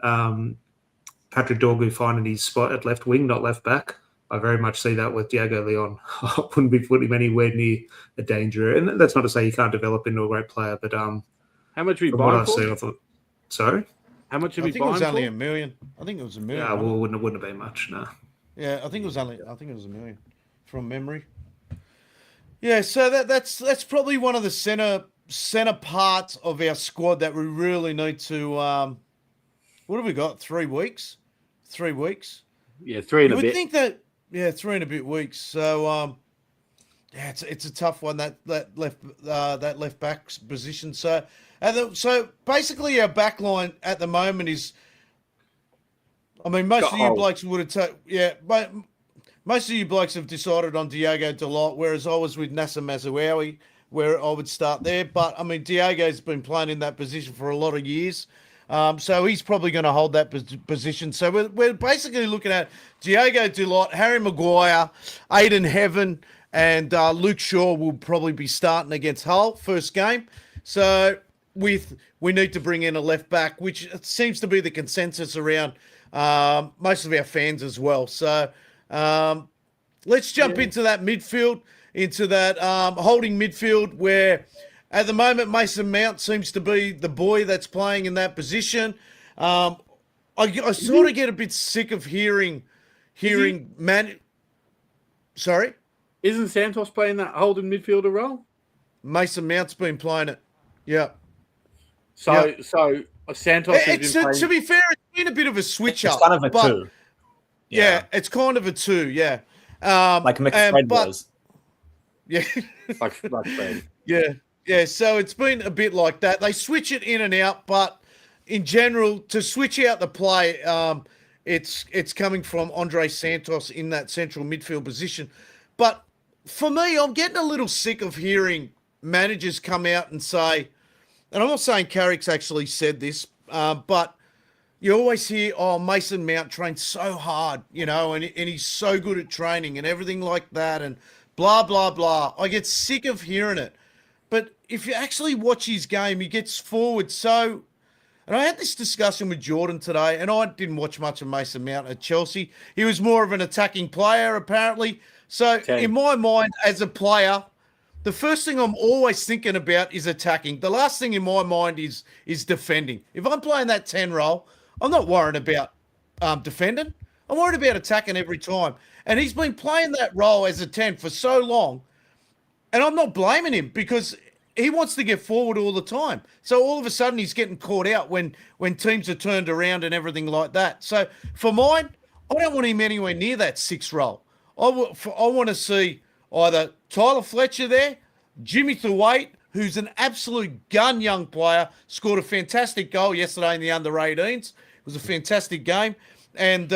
Patrick Dorgu finding his spot at left wing, not left back. I very much see that with Diego Leon. I wouldn't be putting him anywhere near a danger. And that's not to say he can't develop into a great player, but How much are we from what buying I've for? seen, I thought, sorry? How much are I we think it was buying only for? $1 million. I think it was $1 million. Yeah, wasn't well, it? wouldn't have been much, no. Yeah, I think it was $1 million from memory. Yeah, so that's probably one of the center parts of our squad that we really need to. What have we got? 3 weeks. 3 weeks. Yeah, 3 and You a would bit. think that, yeah, 3 and a bit weeks. So, yeah, it's a tough one that left back position. So, so basically our back line at the moment is. I mean, most Got of you holes. blokes would have taken, yeah, but most of you blokes have decided on Diego Dalot, whereas I was with Nasser Mazouawi, where I would start there. But I mean, Diego's been playing in that position for a lot of years. So he's probably going to hold that position. So we're basically looking at Diego Dalot, Harry Maguire, Aiden Heaven, and Luke Shaw will probably be starting against Hull first game. So we need to bring in a left back, which seems to be the consensus around most of our fans as well. So let's jump into that midfield, into that holding midfield where at the moment Mason Mount seems to be the boy that's playing in that position. I sort of get a bit sick of hearing man. Sorry, Isn't Santos playing that holding midfielder role? Mason Mount's been playing it. Yeah. So Santos has It's been to playing. be fair, it's been a bit of a switch It's up. kind of a but- two. Yeah, it's kind of a two. Yeah. Like McFred but- was. Yeah. like Fred. Yeah. So it's been a bit like that. They switch it in and out, but in general, to switch out the play, it's coming from Andre Santos in that central midfield position. But for me, I'm getting a little sick of hearing managers come out and say, and I'm not saying Carrick's actually said this, but you always hear, oh, Mason Mount trains so hard, and he's so good at training and everything like that and blah, blah, blah. I get sick of hearing it. But if you actually watch his game, he gets forward so... And I had this discussion with Jordan today, and I didn't watch much of Mason Mount at Chelsea. He was more of an attacking player, apparently. So in my mind, as a player, the first thing I'm always thinking about is attacking. The last thing in my mind is defending. If I'm playing that 10 role, I'm not worrying about defending. I'm worried about attacking every time. And he's been playing that role as a 10 for so long, and I'm not blaming him because he wants to get forward all the time. So all of a sudden he's getting caught out when teams are turned around and everything like that. So for mine, I don't want him anywhere near that 6 role. I want to see either Tyler Fletcher there, Jimmy Thwaite, who's an absolute gun young player, scored a fantastic goal yesterday in the under-18s. It was a fantastic game. And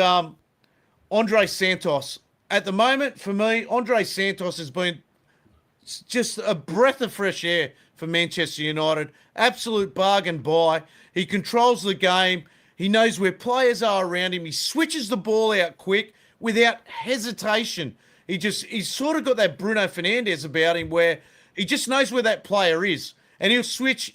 Andre Santos. At the moment, for me, Andre Santos has been just a breath of fresh air for Manchester United. Absolute bargain buy. He controls the game. He knows where players are around him. He switches the ball out quick without hesitation. He's sort of got that Bruno Fernandes about him where he just knows where that player is. And he'll switch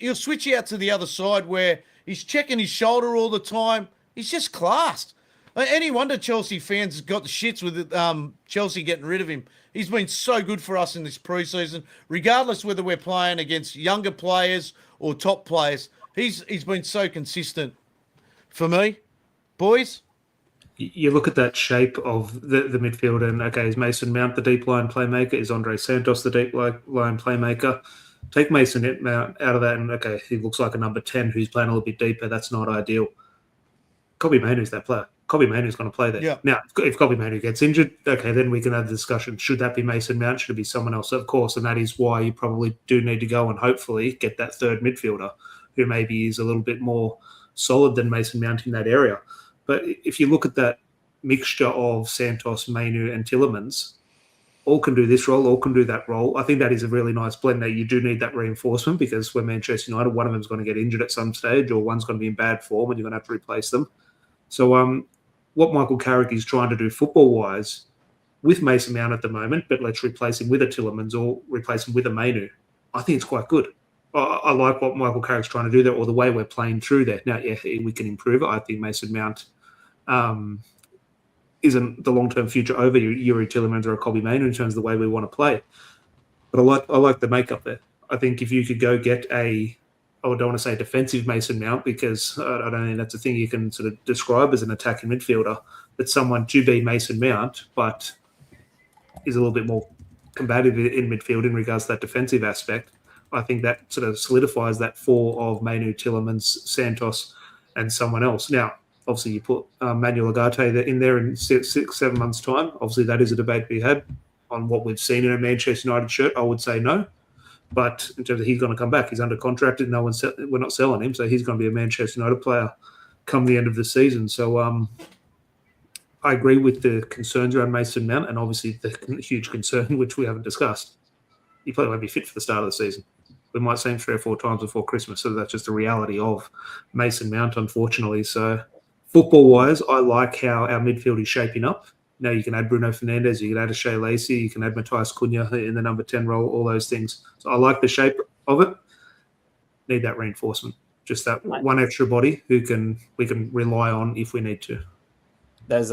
out to the other side where he's checking his shoulder all the time. He's just classed. Any wonder Chelsea fans got the shits with Chelsea getting rid of him. He's been so good for us in this preseason, regardless whether we're playing against younger players or top players. He's been so consistent for me, boys. You look at that shape of the midfield, and okay, is Mason Mount the deep line playmaker? Is Andre Santos the deep line playmaker? Take Mason Mount out of that, and okay, he looks like a number 10 who's playing a little bit deeper. That's not ideal. Kobbie Mainoo's that player. Kobbie Mainoo's going to play there. Yeah. Now, if Kobbie Mainoo gets injured, okay, then we can have the discussion. Should that be Mason Mount? Should it be someone else? Of course, and that is why you probably do need to go and hopefully get that third midfielder who maybe is a little bit more solid than Mason Mount in that area. But if you look at that mixture of Santos, Mainu, and Tillemans, all can do this role, all can do that role. I think that is a really nice blend. Now, you do need that reinforcement because when Manchester United, one of them is going to get injured at some stage or one's going to be in bad form and you're going to have to replace them. So what Michael Carrick is trying to do football-wise with Mason Mount at the moment, but let's replace him with a Tillemans or replace him with a Mainu, I think it's quite good. I like what Michael Carrick's trying to do there or the way we're playing through there. Now, yeah, we can improve it. I think Mason Mount isn't the long-term future over Youri Tillemans or a Kobbie Mainu in terms of the way we want to play. But I like the makeup there. I think if you could go get I don't want to say defensive Mason Mount because I don't think that's a thing you can sort of describe as an attacking midfielder, but someone to be Mason Mount, but is a little bit more combative in midfield in regards to that defensive aspect. I think that sort of solidifies that four of Mainu, Tillemans, Santos, and someone else. Now, obviously, you put Manuel Ugarte in there in 6-7 months' time. Obviously, that is a debate we had on what we've seen in a Manchester United shirt. I would say no. But in terms of he's going to come back, he's under contract. We're not selling him, so he's going to be a Manchester United player come the end of the season. So I agree with the concerns around Mason Mount and obviously the huge concern, which we haven't discussed. He probably won't be fit for the start of the season. We might see him 3 or 4 times before Christmas. So that's just the reality of Mason Mount, unfortunately. So football-wise, I like how our midfield is shaping up. Now you can add Bruno Fernandes, you can add Shea Lacey, you can add Matthias Cunha in the number 10 role, all those things. So I like the shape of it. Need that reinforcement. Just that one extra body we can rely on if we need to. There's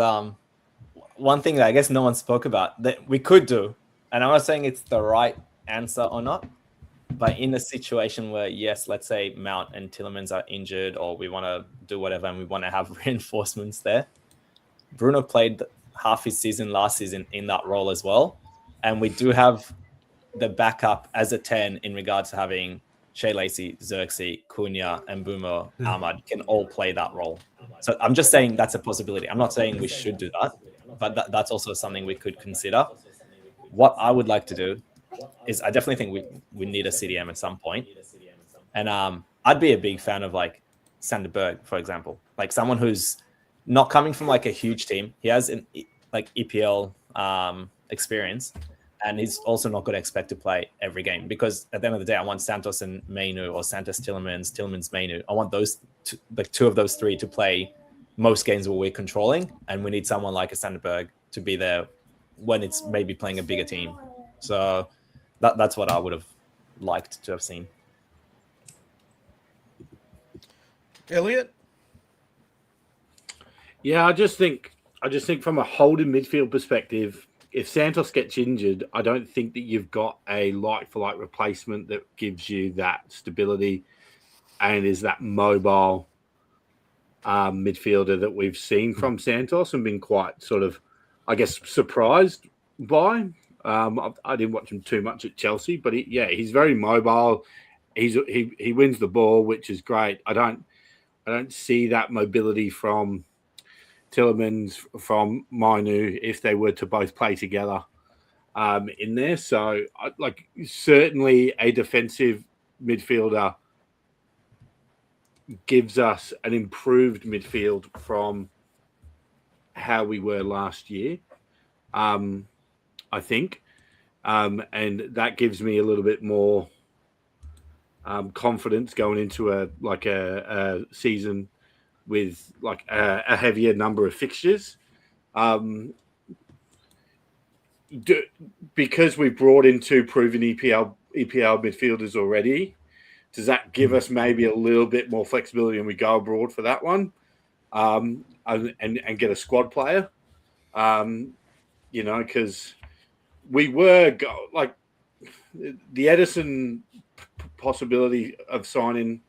one thing that I guess no one spoke about that we could do, and I'm not saying it's the right answer or not, but in a situation where, yes, let's say Mount and Tillemans are injured or we want to do whatever and we want to have reinforcements there, Bruno played half his season last season in that role as well. And we do have the backup as a 10 in regards to having Shea Lacey, Xerxes, Cunha, and Mbeumo Ahmad can all play that role. So I'm just saying that's a possibility. I'm not saying we should do that, but that's also something we could consider. What I would like to do is I definitely think we need a CDM at some point. And I'd be a big fan of like Sander Berg, for example, like someone who's not coming from like a huge team. He has an like EPL experience, and he's also not going to expect to play every game because at the end of the day, I want Santos and Mainu or Santos Tillemans, Mainu. I want those two of those three to play most games where we're controlling, and we need someone like a Sander Berg to be there when it's maybe playing a bigger team. So that's what I would have liked to have seen. Elliot? Yeah, I just think from a holding midfield perspective, if Santos gets injured, I don't think that you've got a like-for-like replacement that gives you that stability and is that mobile midfielder that we've seen from Santos and been quite sort of, I guess, surprised by. I didn't watch him too much at Chelsea, but he's very mobile. He wins the ball, which is great. I don't see that mobility from Tillemans, from Mainu, if they were to both play together in there. So, certainly a defensive midfielder gives us an improved midfield from how we were last year, I think. And that gives me a little bit more confidence going into a season with like a heavier number of fixtures. Because we brought in 2 proven EPL midfielders already, does that give us maybe a little bit more flexibility and we go abroad for that one and get a squad player? Because we were like the Edison possibility of signing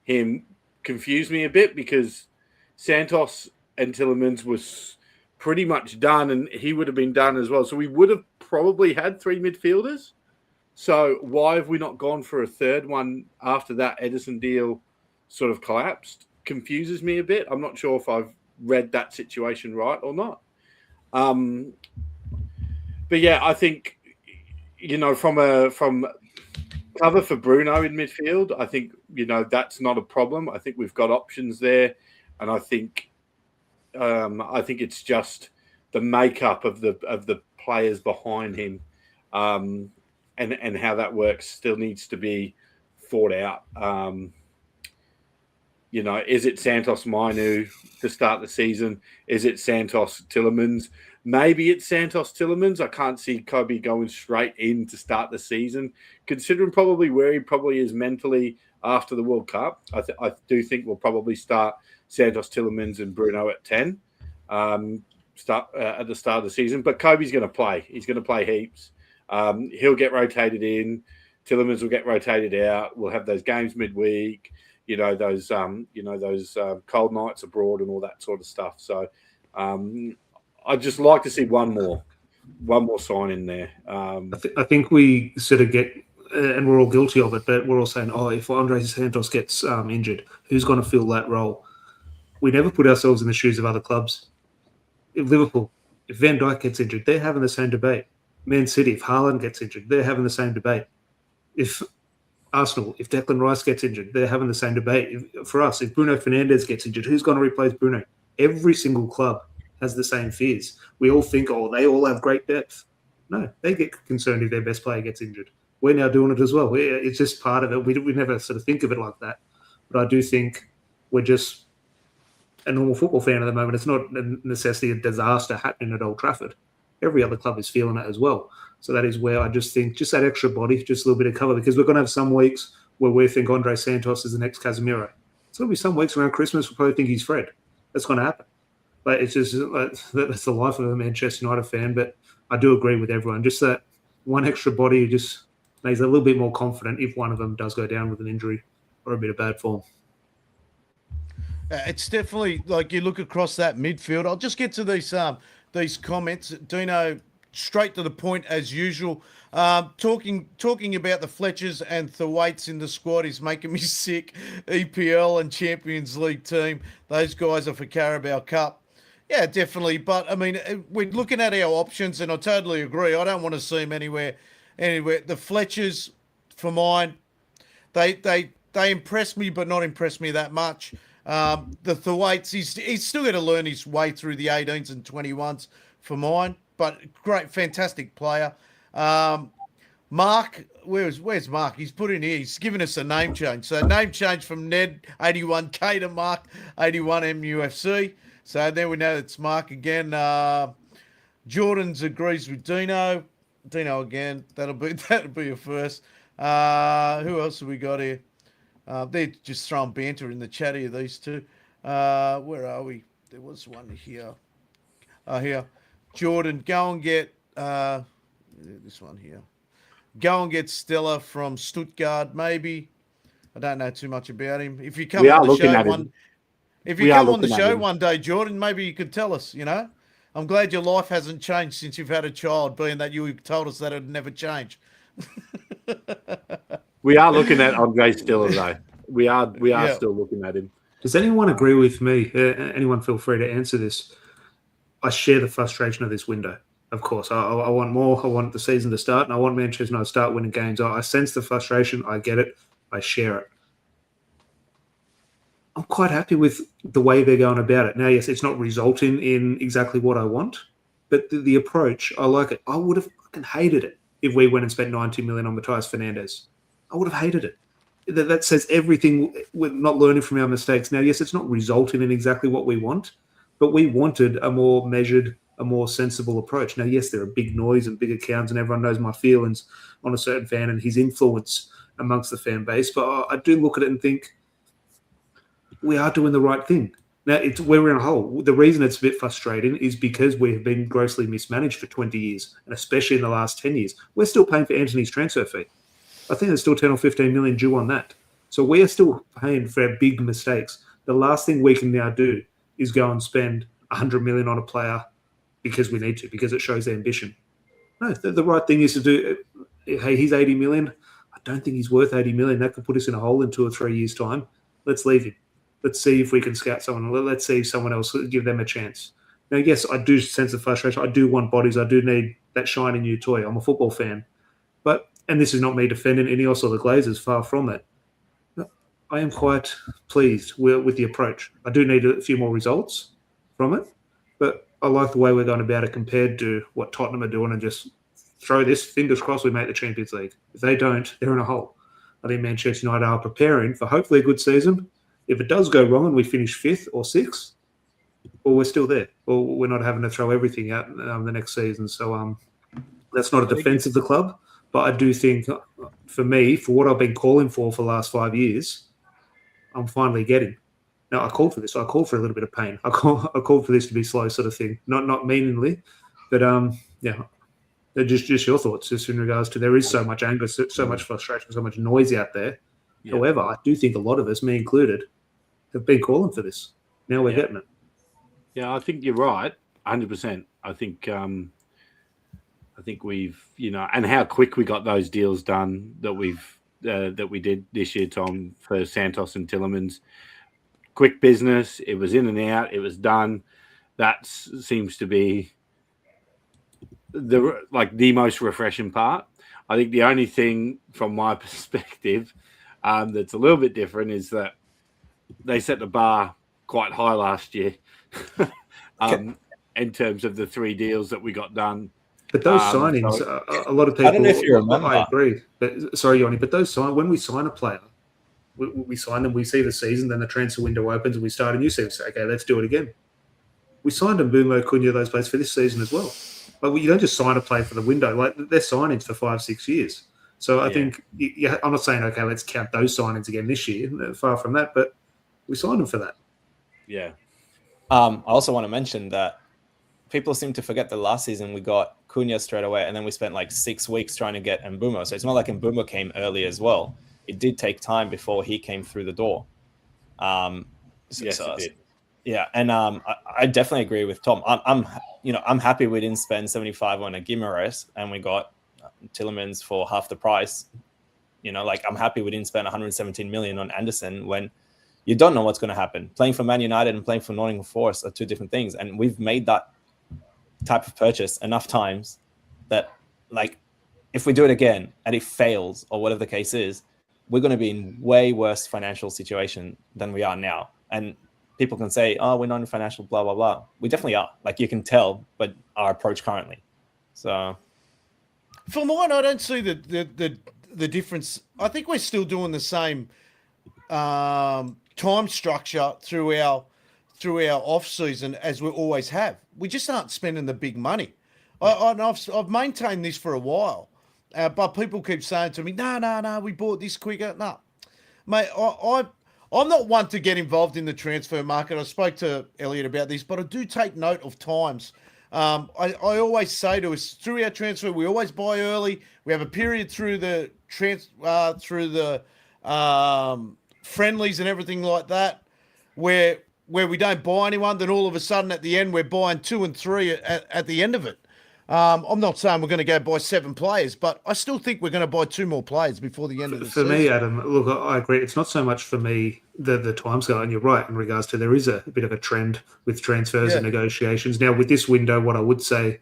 him confused me a bit because Santos and Tillemans was pretty much done and he would have been done as well. So we would have probably had 3 midfielders. So why have we not gone for a third one after that Edison deal sort of collapsed? Confuses me a bit. I'm not sure if I've read that situation right or not. But yeah, I think, from cover for Bruno in midfield. I think, that's not a problem. I think we've got options there. And I think it's just the makeup of the players behind him, and how that works still needs to be thought out. Is it Santos Mainu to start the season? Is it Santos Tielemans? Maybe it's Santos Tielemans. I can't see Kobe going straight in to start the season, considering probably where he probably is mentally after the World Cup. I do think we'll probably start Santos Tielemans and Bruno at 10 at the start of the season. But Kobe's going to play. He's going to play heaps. He'll get rotated in. Tielemans will get rotated out. We'll have those games midweek. Those cold nights abroad and all that sort of stuff. So I'd just like to see one more sign in there. I think we sort of get, and we're all guilty of it, but we're all saying, if Andre Santos gets injured, who's going to fill that role? We never put ourselves in the shoes of other clubs. If Liverpool, if Van Dijk gets injured, they're having the same debate. Man City, if Haaland gets injured, they're having the same debate. If Arsenal, if Declan Rice gets injured, they're having the same debate. For us, if Bruno Fernandes gets injured, who's going to replace Bruno? Every single club has the same fears. We all think, they all have great depth. No, they get concerned if their best player gets injured. We're now doing it as well. It's just part of it. We never sort of think of it like that. But I do think we're just a normal football fan at the moment. It's not a necessity a disaster happening at Old Trafford. Every other club is feeling it as well. So that is where I just think just that extra body, just a little bit of cover, because we're going to have some weeks where we think Andre Santos is the next Casemiro. It's going to be some weeks around Christmas we'll probably think he's Fred. That's going to happen. But it's just that's the life of a Manchester United fan. But I do agree with everyone. Just that one extra body just makes it a little bit more confident if one of them does go down with an injury or a bit of bad form. It's definitely like you look across that midfield. I'll just get to these comments. Dino, straight to the point as usual. Talking about the Fletchers and Thwaites in the squad is making me sick. EPL and Champions League team. Those guys are for Carabao Cup. Yeah, definitely. But, I mean, we're looking at our options, and I totally agree. I don't want to see them anywhere. The Fletchers, for mine, they impress me, but not impress me that much. The Thwaites, he's still got to learn his way through the 18s and 21s for mine, but great, fantastic player. Mark, where's Mark? He's put in here. He's given us a name change. So name change from Ned 81K to Mark 81 MUFC. So then we know it's Mark again. Jordan's agrees with Dino. Dino again. That'll be a first. Who else have we got here? They're just throwing banter in the chat here, these two. Where are we? There was one here. Here. Jordan, go and get this one here. Go and get Stella from Stuttgart, maybe. I don't know too much about him. If you come on the show one day, Jordan, maybe you could tell us, I'm glad your life hasn't changed since you've had a child, being that you told us that it would never change. We are looking at Andre Stiller, though. We are still looking at him. Does anyone agree with me? Anyone feel free to answer this. I share the frustration of this window. Of course, I want more. I want the season to start, and I want Manchester United to start winning games. I sense the frustration. I get it. I share it. I'm quite happy with the way they're going about it. Now, yes, it's not resulting in exactly what I want, but the approach, I like it. I would have fucking hated it if we went and spent 90 million on Matthias Fernandes. I would have hated it. That says everything. We're not learning from our mistakes. Now, yes, it's not resulting in exactly what we want, but we wanted a more measured, a more sensible approach. Now, yes, there are big noise and big accounts, and everyone knows my feelings on a certain fan and his influence amongst the fan base, but I do look at it and think we are doing the right thing. Now, we're in a hole. The reason it's a bit frustrating is because we have been grossly mismanaged for 20 years, and especially in the last 10 years. We're still paying for Anthony's transfer fee. I think there's still 10 or 15 million due on that. So we are still paying for our big mistakes. The last thing we can now do is go and spend 100 million on a player because we need to, because it shows ambition. No, the right thing is to do, hey, he's 80 million. I don't think he's worth 80 million. That could put us in a hole in 2 or 3 years' time. Let's leave him. Let's see if we can scout someone. Let's see if someone else, give them a chance. Now, yes, I do sense the frustration. I do want bodies. I do need that shiny new toy. I'm a football fan. But and this is not me defending Ineos or the Glazers, far from it. I am quite pleased with the approach. I do need a few more results from it, but I like the way we're going about it compared to what Tottenham are doing and just throw this, fingers crossed we make the Champions League. If they don't, they're in a hole. I think Manchester United are preparing for hopefully a good season. If it does go wrong and we finish 5th or 6th, well, we're still there. Or we're not having to throw everything out the next season. So that's not a defense of the club. But I do think, for me, for what I've been calling for the last 5 years, I'm finally getting. Now, I called for this. I called for a little bit of pain. I called for this to be slow sort of thing. Not meaningly, but yeah. Just your thoughts, just in regards to there is so much anger, so much frustration, so much noise out there. Yeah. However, I do think a lot of us, me included, have been calling for this. Now we're getting it. Yeah, I think you're right, 100%. I think we've, and how quick we got those deals done that we did this year, Tom, for Santos and Tielemans. Quick business. It was in and out. It was done. That seems to be the most refreshing part. I think the only thing from my perspective that's a little bit different is that they set the bar quite high last year in terms of the 3 deals that we got done. But those signings, a lot of people. I don't know if you remember. I agree. But sorry, Yoni. But when we sign a player, we sign them. We see the season, then the transfer window opens, and we start a new season. So, okay, let's do it again. We signed Mbeumo, Cunha, those players for this season as well. But you don't just sign a player for the window. Like, they're signings for 5-6 years. So I think I'm not saying, okay, let's count those signings again this year. Far from that. But we signed them for that. Yeah. I also want to mention that people seem to forget that last season we got Cunha straight away, and then we spent like 6 weeks trying to get Mbeumo. So it's not like Mbeumo came early as well. It did take time before he came through the door. Yes, it did. Yeah, and I definitely agree with Tom. I'm happy we didn't spend 75 on a Guimaraes and we got Tielemans for half the price. I'm happy we didn't spend 117 million on Anderson when you don't know what's going to happen. Playing for Man United and playing for Nottingham Forest are 2 different things, and we've made that type of purchase enough times that, like, if we do it again and it fails or whatever the case is, we're going to be in way worse financial situation than we are now. And people can say, oh, we're not in financial blah, blah, blah. We definitely are. Like, you can tell, but our approach currently. So for mine, I don't see the difference. I think we're still doing the same time structure through our off season as we always have. We just aren't spending the big money. I've maintained this for a while, but people keep saying to me, no, we bought this quicker. No, mate, I'm not one to get involved in the transfer market. I spoke to Elliot about this, but I do take note of times. I always say to us, through our transfer, we always buy early. We have a period through the friendlies and everything like that, where we don't buy anyone. Then all of a sudden, at the end, we're buying 2 and 3 at the end of it. I'm not saying we're going to go buy 7 players, but I still think we're going to buy 2 more players before the end of the season. For me, Adam, look, I agree. It's not so much for me the timescale, and you're right in regards to there is a bit of a trend with transfers and negotiations. Now, with this window, what I would say,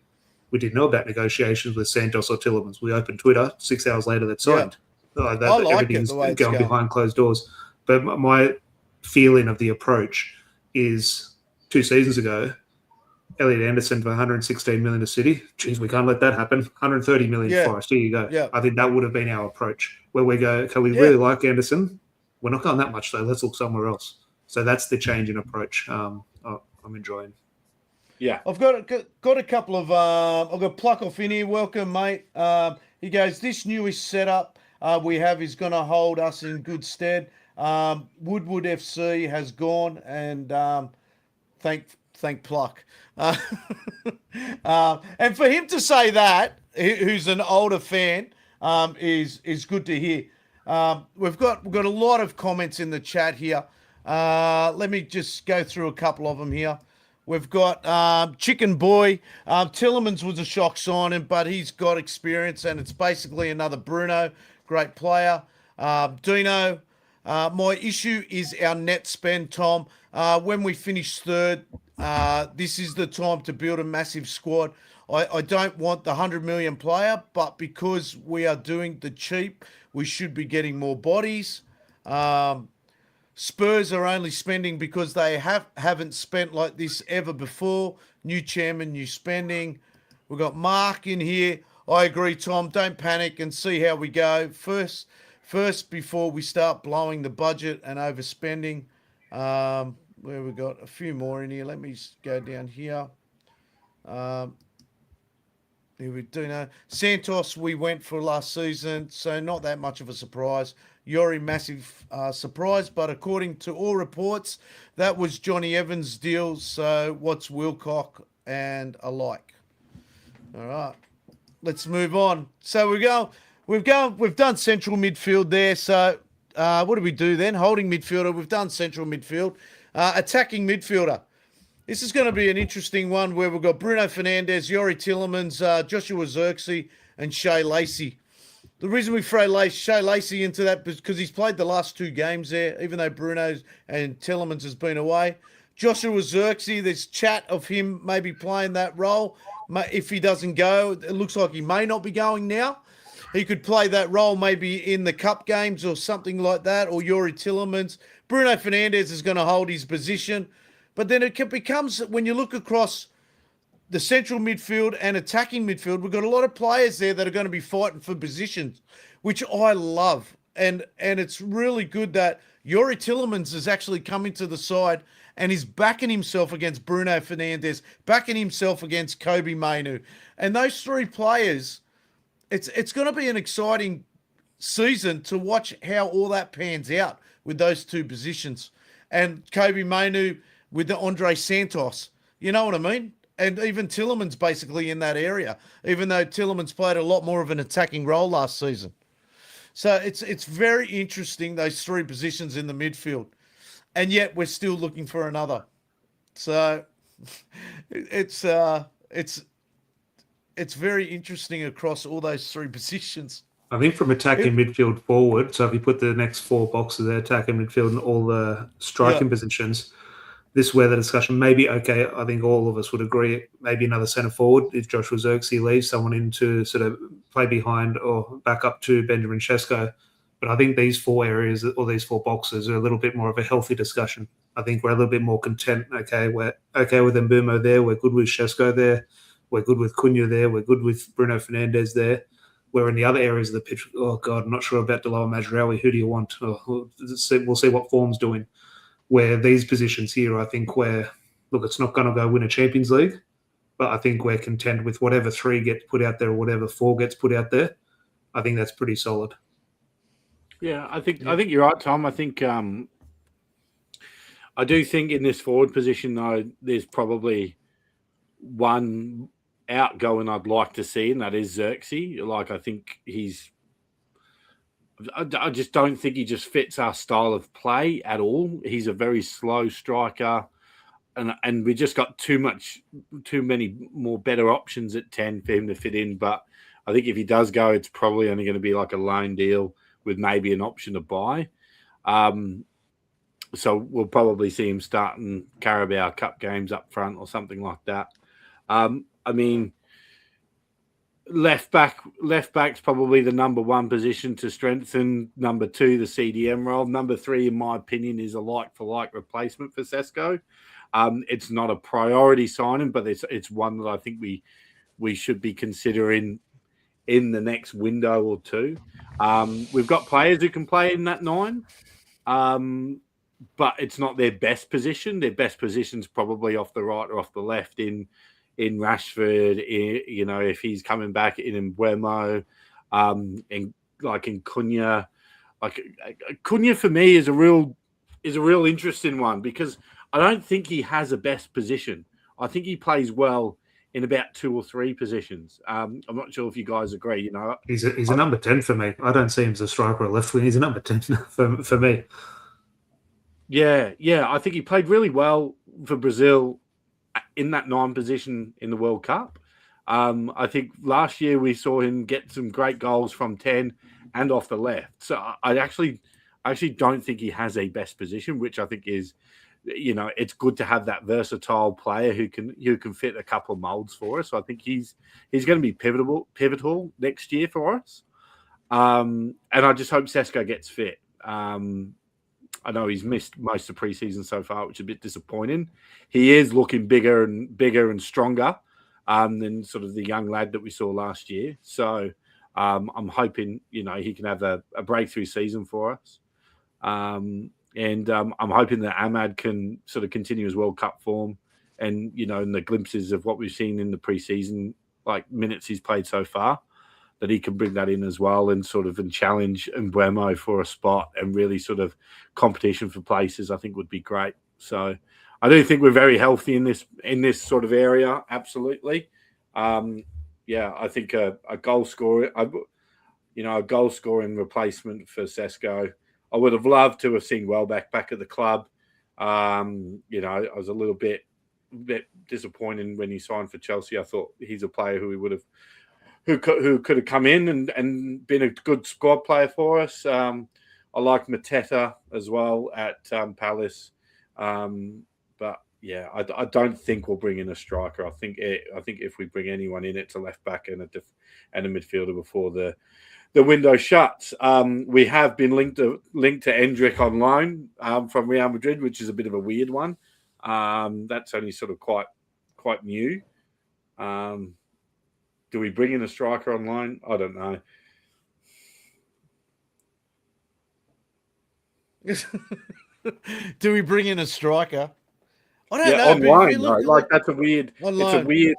we didn't know about negotiations with Santos or Tielemans. We opened Twitter 6 hours later that signed. I like everything's it, the way it's going behind closed doors. But my feeling of the approach is 2 seasons ago, Elliot Anderson for 116 million to City. Jeez, we can't let that happen. 130 million Forest. Here you go. Yeah. I think that would have been our approach, where we go, okay, we really like Anderson. We're not going that much, though. Let's look somewhere else. So that's the change in approach I'm enjoying. Yeah. I've got a couple of I've got Pluck off in here. Welcome, mate. He goes, this newest setup we have is going to hold us in good stead. Woodwood FC has gone, and thank Pluck. And for him to say that, who's an older fan, is good to hear. We've got a lot of comments in the chat here. Let me just go through a couple of them here. We've got Chicken Boy. Tielemans was a shock signing, but he's got experience, and it's basically another Bruno. Great player. Dino, my issue is our net spend, Tom. When we finish 3rd, this is the time to build a massive squad. I don't want the 100 million player, but because we are doing the cheap, we should be getting more bodies. Spurs are only spending because they haven't spent like this ever before. New chairman, new spending. We've got Mark in here. I agree, Tom. Don't panic and see how we go first before we start blowing the budget and overspending. Where we got a few more in here. Let me go down here. Here we do know Santos. We went for last season, so not that much of a surprise. Yori, massive surprise, but according to all reports, that was Johnny Evans' deal. So what's Wilcock and alike? All right, let's move on. So we've done central midfield there. So what do we do then? Holding midfielder. We've done central midfield. Attacking midfielder. This is going to be an interesting one where we've got Bruno Fernandes, Yori Tillemans, Joshua Zirkzee, and Shea Lacey. The reason we throw Shea Lacey into that is because he's played the last 2 games there, even though Bruno and Tillemans has been away. Joshua Zirkzee, there's chat of him maybe playing that role. If he doesn't go, it looks like he may not be going now. He could play that role maybe in the cup games or something like that, or Yori Tillemans. Bruno Fernandes is going to hold his position. But then it becomes, when you look across the central midfield and attacking midfield, we've got a lot of players there that are going to be fighting for positions, which I love. And it's really good that Yori Tillemans has actually come into the side and is backing himself against Bruno Fernandes, backing himself against Kobe Mainu. And those 3 players, it's going to be an exciting season to watch how all that pans out with those 2 positions. And Kobe Mainu with the Andre Santos. You know what I mean? And even Tillemans basically in that area, even though Tillemans played a lot more of an attacking role last season. So it's very interesting, those 3 positions in the midfield. And yet we're still looking for another. So it's very interesting across all those 3 positions. I think from attacking midfield forward, so if you put the next 4 boxes there, attacking midfield and all the striking positions, this is where the discussion may be okay. I think all of us would agree. Maybe another centre forward if Joshua Zirkzee leaves, someone in to sort of play behind or back up to Benjamin Sesko. But I think these 4 areas or these 4 boxes are a little bit more of a healthy discussion. I think we're a little bit more content. Okay, we're okay with Mbeumo there. We're good with Sesko there. We're good with Cunha there. We're good with Bruno Fernandes there. Where in the other areas of the pitch, oh God, I'm not sure about Dalot Mazraoui. Who do you want? We'll see what form's doing. Where these positions here, I think it's not going to go win a Champions League, but I think we're content with whatever 3 gets put out there or whatever 4 gets put out there. I think that's pretty solid. Yeah, I think you're right, Tom. I think I do think in this forward position though, there's probably one outgoing I'd like to see, and that is Zirkzee. Like I think I just don't think he just fits our style of play at all. He's a very slow striker, and we just got too many more better options at 10 for him to fit in. But I think if he does go, it's probably only going to be like a loan deal with maybe an option to buy. So we'll probably see him starting Carabao Cup games up front or something like that. I mean, left back's probably the number 1 position to strengthen. Number 2, the CDM role. Number 3, in my opinion, is a like-for-like replacement for Sesko. It's not a priority signing, but it's one that I think we should be considering in the next window or 2. We've got players who can play in that 9, but it's not their best position. Their best position's probably off the right or off the left in Rashford, if he's coming back in Mbeumo, in Cunha. Like Cunha for me is a real interesting one because I don't think he has a best position. I think he plays well in about 2 or 3 positions. I'm not sure if you guys agree. He's a number 10 for me. I don't see him as a striker or left wing. He's a number 10 for me. Yeah. I think he played really well for Brazil in that 9 position in the World Cup. I think last year we saw him get some great goals from 10 and off the left. So I actually don't think he has a best position, which I think is it's good to have that versatile player who can fit a couple of molds for us. So I think he's going to be pivotal next year for us. And I just hope Sesko gets fit. I know he's missed most of preseason so far, which is a bit disappointing. He is looking bigger and stronger than sort of the young lad that we saw last year. So I'm hoping, he can have a breakthrough season for us. And I'm hoping that Ahmad can sort of continue his World Cup form and, in the glimpses of what we've seen in the preseason, like minutes he's played so far, that he can bring that in as well and challenge Mbeumo for a spot and really sort of competition for places, I think would be great. So I do think we're very healthy in this sort of area. Absolutely. I think a goal scorer, a goal scoring replacement for Sesko. I would have loved to have seen Welbeck back at the club. I was a little bit disappointed when he signed for Chelsea. I thought he's a player who could have come in and been a good squad player for us. I like Mateta as well at Palace. But yeah, I don't think we'll bring in a striker. I think if we bring anyone in, it's a left back and a midfielder before the window shuts. We have been linked to Endrick on loan from Real Madrid, which is a bit of a weird one. That's only sort of quite new. Do we bring in a striker on loan? I don't know. Do we bring in a striker? I don't know. Online, like that's a weird. Online.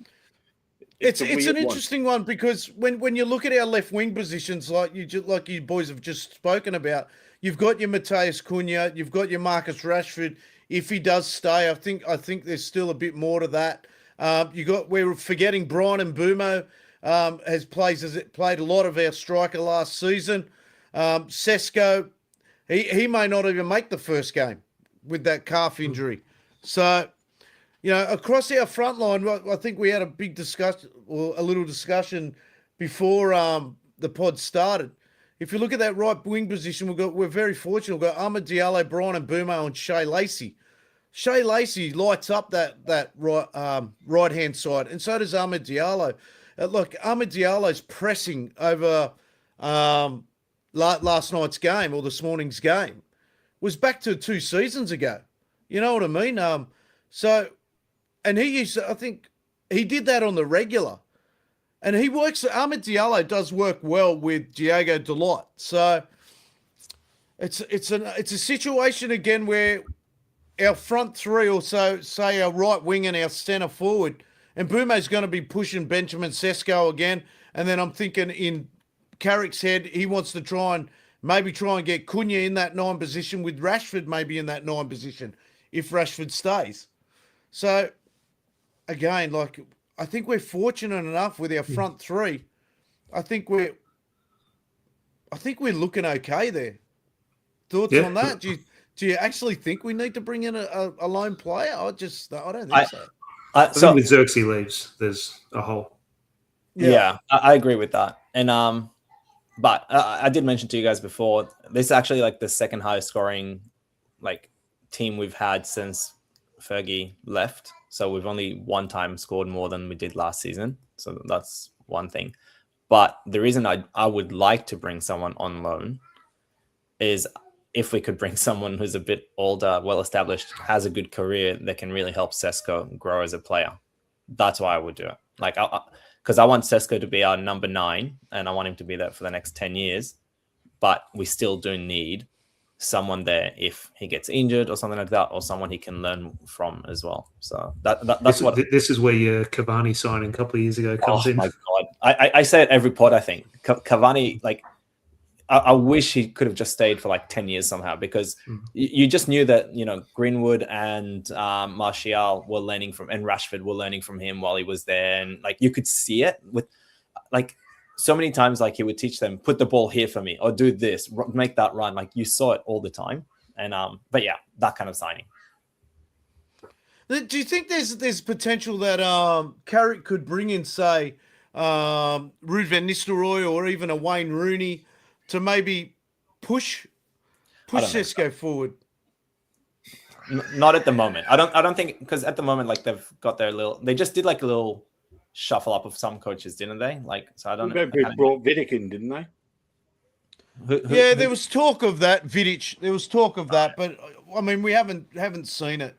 It's an interesting one because when you look at our left wing positions, like you boys have just spoken about, you've got your Mateus Cunha, you've got your Marcus Rashford. If he does stay, I think there's still a bit more to that. We're forgetting Brian Mbeumo has played a lot of our striker last season. Sesko, he may not even make the first game with that calf injury. So, across our front line, I think we had a big discussion or a little discussion before the pod started. If you look at that right wing position, we're very fortunate. We've got Amad Diallo, Brian Mbeumo, and Shea Lacey. Shea Lacey lights up that right hand side, and so does Amad Diallo. Look, Amad Diallo's pressing over last night's game or this morning's game was back to 2 seasons ago. You know what I mean? And I think he did that on the regular. And Amad Diallo does work well with Diego Dalot. So it's a situation again where our front three, or so say our right wing and our centre forward, and Mbeumo's going to be pushing Benjamin Sesko again. And then I'm thinking in Carrick's head, he wants to try and get Cunha in that 9 position with Rashford maybe in that 9 position if Rashford stays. So again, I think we're fortunate enough with our front three. I think we're looking okay there. Thoughts on that? Do you actually think we need to bring in a lone player? I don't think so. I think with Xerxes leaves, there's a hole. Yeah, I agree with that. And but I did mention to you guys before, this is actually like the second highest scoring team we've had since Fergie left. So we've only one time scored more than we did last season. So that's one thing. But the reason I would like to bring someone on loan is if we could bring someone who's a bit older, well-established, has a good career that can really help Sesko grow as a player. That's why I would do it. Because I want Sesko to be our number 9 and I want him to be there for the next 10 years. But we still do need someone there if he gets injured or something like that, or someone he can learn from as well. So this is where your Cavani signing a couple of years ago comes in. Oh my God. I say it every pod, I think. Cavani, I wish he could have just stayed for 10 years somehow, because you just knew that, Greenwood and Martial were learning from, and Rashford were learning from him while he was there. And you could see it with so many times, he would teach them, put the ball here for me, or do this, make that run. You saw it all the time. And, but yeah, that kind of signing. Do you think there's potential that Carrick could bring in, say, Ruud van Nistelrooy or even a Wayne Rooney to maybe push Sesko forward? Not at the moment. I don't think, because at the moment, like, they've got their little. They just did like a little shuffle up of some coaches, didn't they? Like, so I don't know. They brought Vidic in, didn't they? There was talk of that, Vidic. There was talk of that, but I mean, we haven't seen it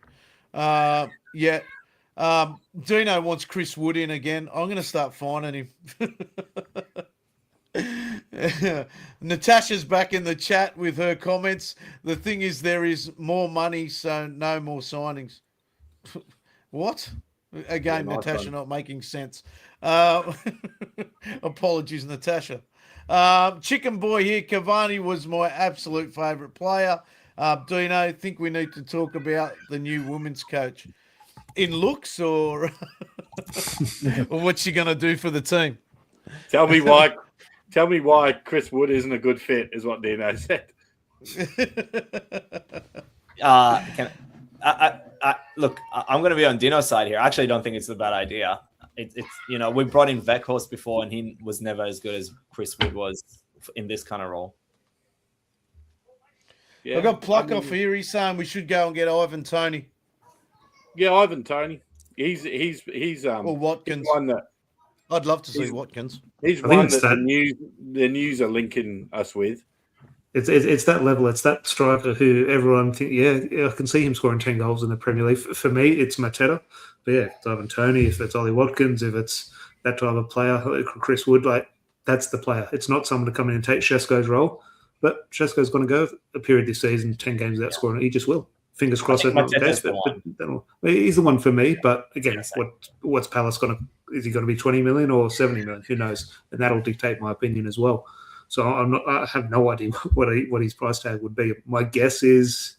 yet. Dino wants Chris Wood in again. I'm going to start finding him. Natasha's back in the chat with her comments. The thing is, there is more money, so no more signings. What? Again, Yeah, nice Natasha one. not making sense. Apologies, Natasha. Chicken Boy here. Cavani was my absolute favourite player. Dino, I think we need to talk about the new women's coach in looks or or what's she going to do for the team? Tell me why Chris Wood isn't a good fit, is what Dino said. Look, I'm going to be on Dino's side here. I actually don't think it's a bad idea. It's we brought in Weghorst before, and he was never as good as Chris Wood was in this kind of role. Yeah, I've got Pluck off here. He's saying we should go and get Ivan Toney Yeah, Ivan Toney. He's or Watkins. one that I'd love to see Watkins. he's I think one it's that that- the news are linking us with. It's that level. It's that striker who everyone think, I can see him scoring 10 goals in the Premier League. For me, it's Mateta. But yeah, it's Ivan Toney, if it's Ollie Watkins, if it's that type of player, like Chris Wood, like that's the player. It's not someone to come in and take Shesko's role. But Shesko's going to go a period this season, 10 games without scoring. He just will. Fingers crossed that's not the case. But he's the one for me. But again, what's Palace going to? Is he going to be 20 million or 70 million? Who knows? And that'll dictate my opinion as well. So I have no idea what his price tag would be. My guess is,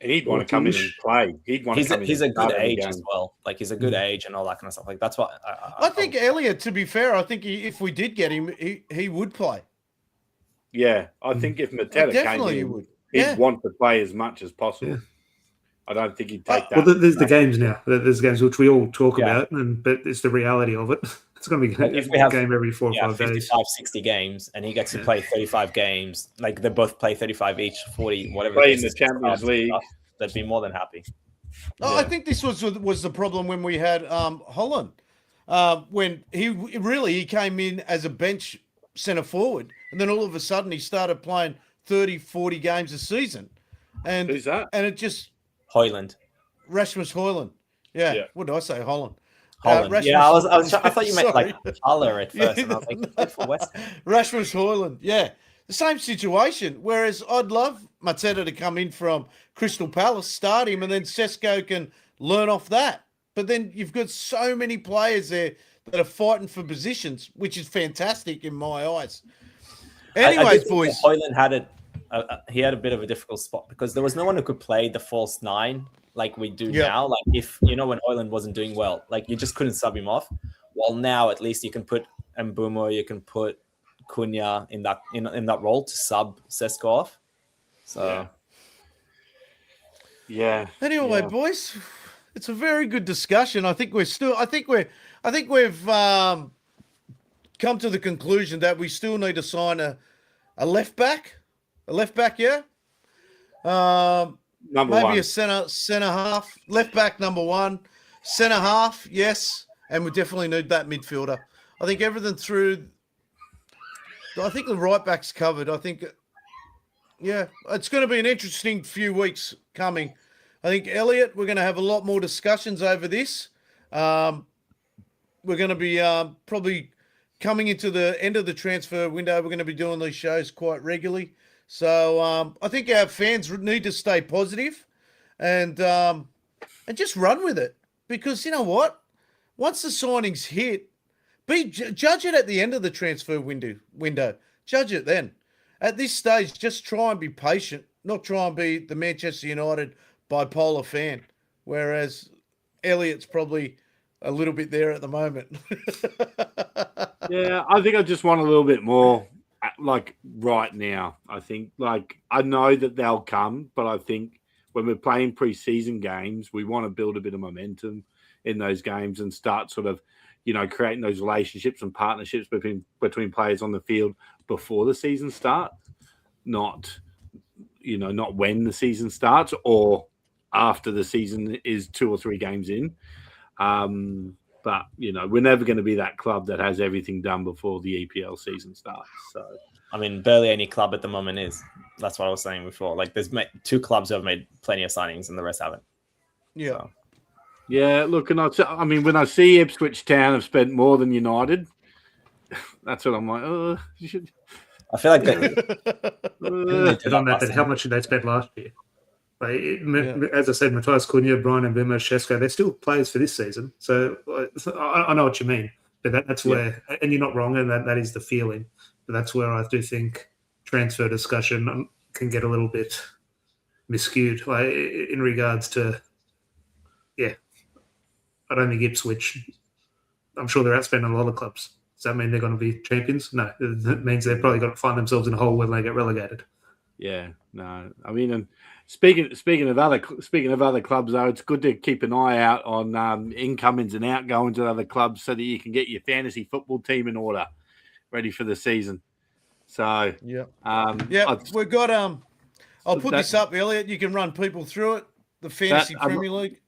And he'd want to come in and play. He's a good age as well. Like, he's a good age and all that kind of stuff. Like, that's what I think Elliot. To be fair, I think if we did get him, he would play. Yeah, I think if Mateta Definitely came he in, would. he'd Yeah. want to play as much as possible. Yeah. I don't think he'd take that. well, there's the games now. There's games which we all talk Yeah. about, but it's the reality of it. It's going to be Like, if a we have- game every 4 or 5 days. 55, 60 games, and he gets to play 35 games. Like, they both play 35 each, 40, whatever. Play it in is, the Champions League. They'd be more than happy. I think this was the problem when we had Holland, when he came in as a bench centre forward, and then all of a sudden he started playing 30, 40 games a season, and Who's that? And it just Hoyland. Rasmus Højlund. Yeah. Yeah. What did I say? Holland. Holland. Rasmus- I thought you meant Sorry. like Haller at first, and I was like, he played for West Ham. Rasmus Højlund. Yeah. The same situation. Whereas I'd love Mateta to come in from Crystal Palace, start him, and then Sesko can learn off that. But then you've got so many players there that are fighting for positions, which is fantastic in my eyes. Anyways, boys. Hoyland had it. He had a bit of a difficult spot because there was no one who could play the false nine like we do now. Like, if when Hoyland wasn't doing well, like, you just couldn't sub him off. Well, now at least you can put Mbeumo, you can put Cunha in that role to sub Sesko off. So Yeah. Anyway, boys, it's a very good discussion. I think we've come to the conclusion that we still need to sign a left back. A left back, yeah. Number Maybe one. a centre half, left back number one, centre half, yes, and we definitely need that midfielder. I think everything through. I think the right back's covered. I think, it's going to be an interesting few weeks coming. I think Elliot, we're going to have a lot more discussions over this. We're going to be probably coming into the end of the transfer window. We're going to be doing these shows quite regularly. So I think our fans need to stay positive and just run with it, because you know what? Once the signings hit, judge it at the end of the transfer window. Judge it then. At this stage, just try and be patient, not try and be the Manchester United bipolar fan, whereas Elliot's probably a little bit there at the moment. Yeah, I think I just want a little bit more, like, right now. I think, like, I know that they'll come, but I think when we're playing pre-season games, we want to build a bit of momentum in those games and start sort of, creating those relationships and partnerships between players on the field before the season starts, not when the season starts or after the season is 2 or 3 games in. But, we're never going to be that club that has everything done before the EPL season starts. So, I mean, barely any club at the moment is. That's what I was saying before. Like, there's 2 clubs who have made plenty of signings and the rest haven't. Yeah. So. Yeah, look, and I mean, when I see Ipswich Town have spent more than United, that's what I'm like, oh, you should... I feel like on that, how much did they spend last year? As I said, Matthias Cunha, Brian Mbeumo, Shesko, they're still players for this season. So I know what you mean. But that's where, and you're not wrong, and that is the feeling. But that's where I do think transfer discussion can get a little bit miscued in regards to, I don't think Ipswich, I'm sure they're outspending a lot of clubs. Does that mean they're going to be champions? No, it means they're probably going to find themselves in a hole when they get relegated. Yeah, no. I mean, and speaking of other clubs, though, it's good to keep an eye out on incomings and outgoings at other clubs so that you can get your fantasy football team in order, ready for the season. So we've got I'll put this up, Elliot. You can run people through it. The Fantasy Premier League.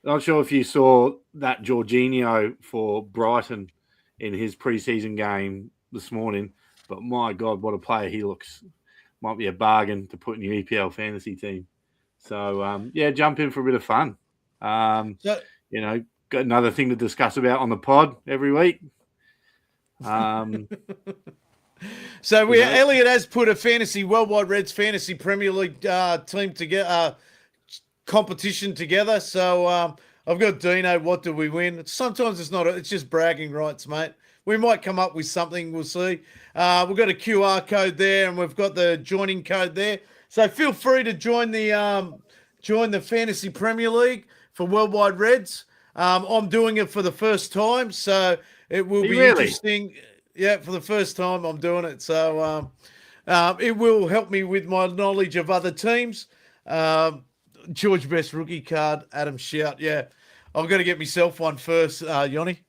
Not sure if you saw that Jorginho for Brighton in his preseason game this morning, but my God, what a player he looks. Might be a bargain to put in your EPL fantasy team. So, jump in for a bit of fun. Got another thing to discuss about on the pod every week. So Elliot has put a fantasy Worldwide Reds Fantasy Premier League team together, competition together. So I've got Dino. What do we win? Sometimes it's just bragging rights, mate. We might come up with something. We'll see. We've got a QR code there, and we've got the joining code there. So feel free to join the Fantasy Premier League for Worldwide Reds. I'm doing it for the first time, so it will be interesting. Yeah, for the first time I'm doing it. So it will help me with my knowledge of other teams. George Best rookie card, Adam Shout. Yeah, I've got to get myself one first, Yoni.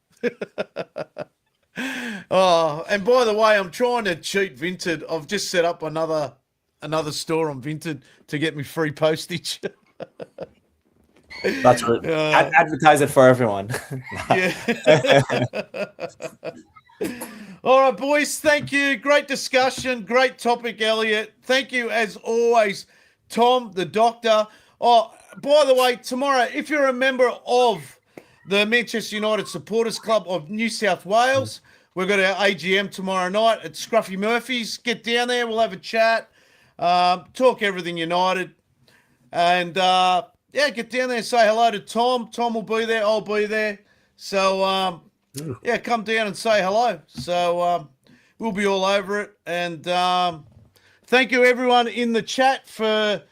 Oh, and by the way, I'm trying to cheat Vinted. I've just set up another store on Vinted to get me free postage. That's right. Advertise it for everyone. Yeah. All right, boys. Thank you. Great discussion. Great topic, Elliot. Thank you, as always, Tom, the doctor. Oh, by the way, tomorrow, if you're a member of the Manchester United Supporters Club of New South Wales, we've got our AGM tomorrow night at Scruffy Murphy's. Get down there. We'll have a chat, talk everything United. And, get down there and say hello to Tom. Tom will be there. I'll be there. So, come down and say hello. So we'll be all over it. And thank you, everyone in the chat for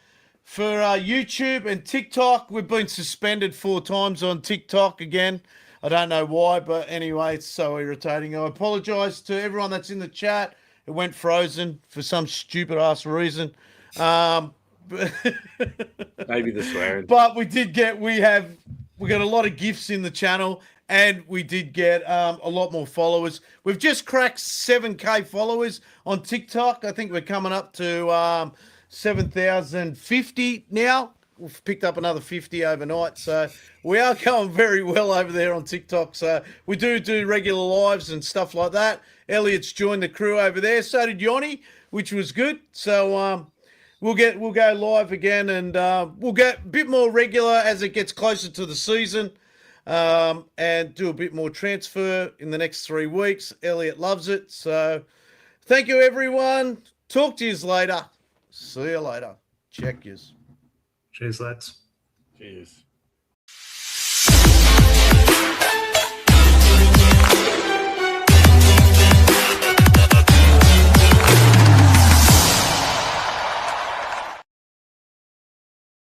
YouTube and TikTok. We've been suspended 4 times on TikTok again. I don't know why, but anyway, it's so irritating. I apologise to everyone that's in the chat. It went frozen for some stupid-ass reason. Maybe the swearing. But we got a lot of gifts in the channel, and we did get a lot more followers. We've just cracked 7K followers on TikTok. I think we're coming up to 7,050 now. We've picked up another 50 overnight. So we are going very well over there on TikTok. So we do regular lives and stuff like that. Elliot's joined the crew over there. So did Yoni, which was good. So we'll go live again, and we'll get a bit more regular as it gets closer to the season, and do a bit more transfer in the next 3 weeks. Elliot loves it. So thank you, everyone. Talk to you later. See you later. Check yous. Cheers, lads. Cheers.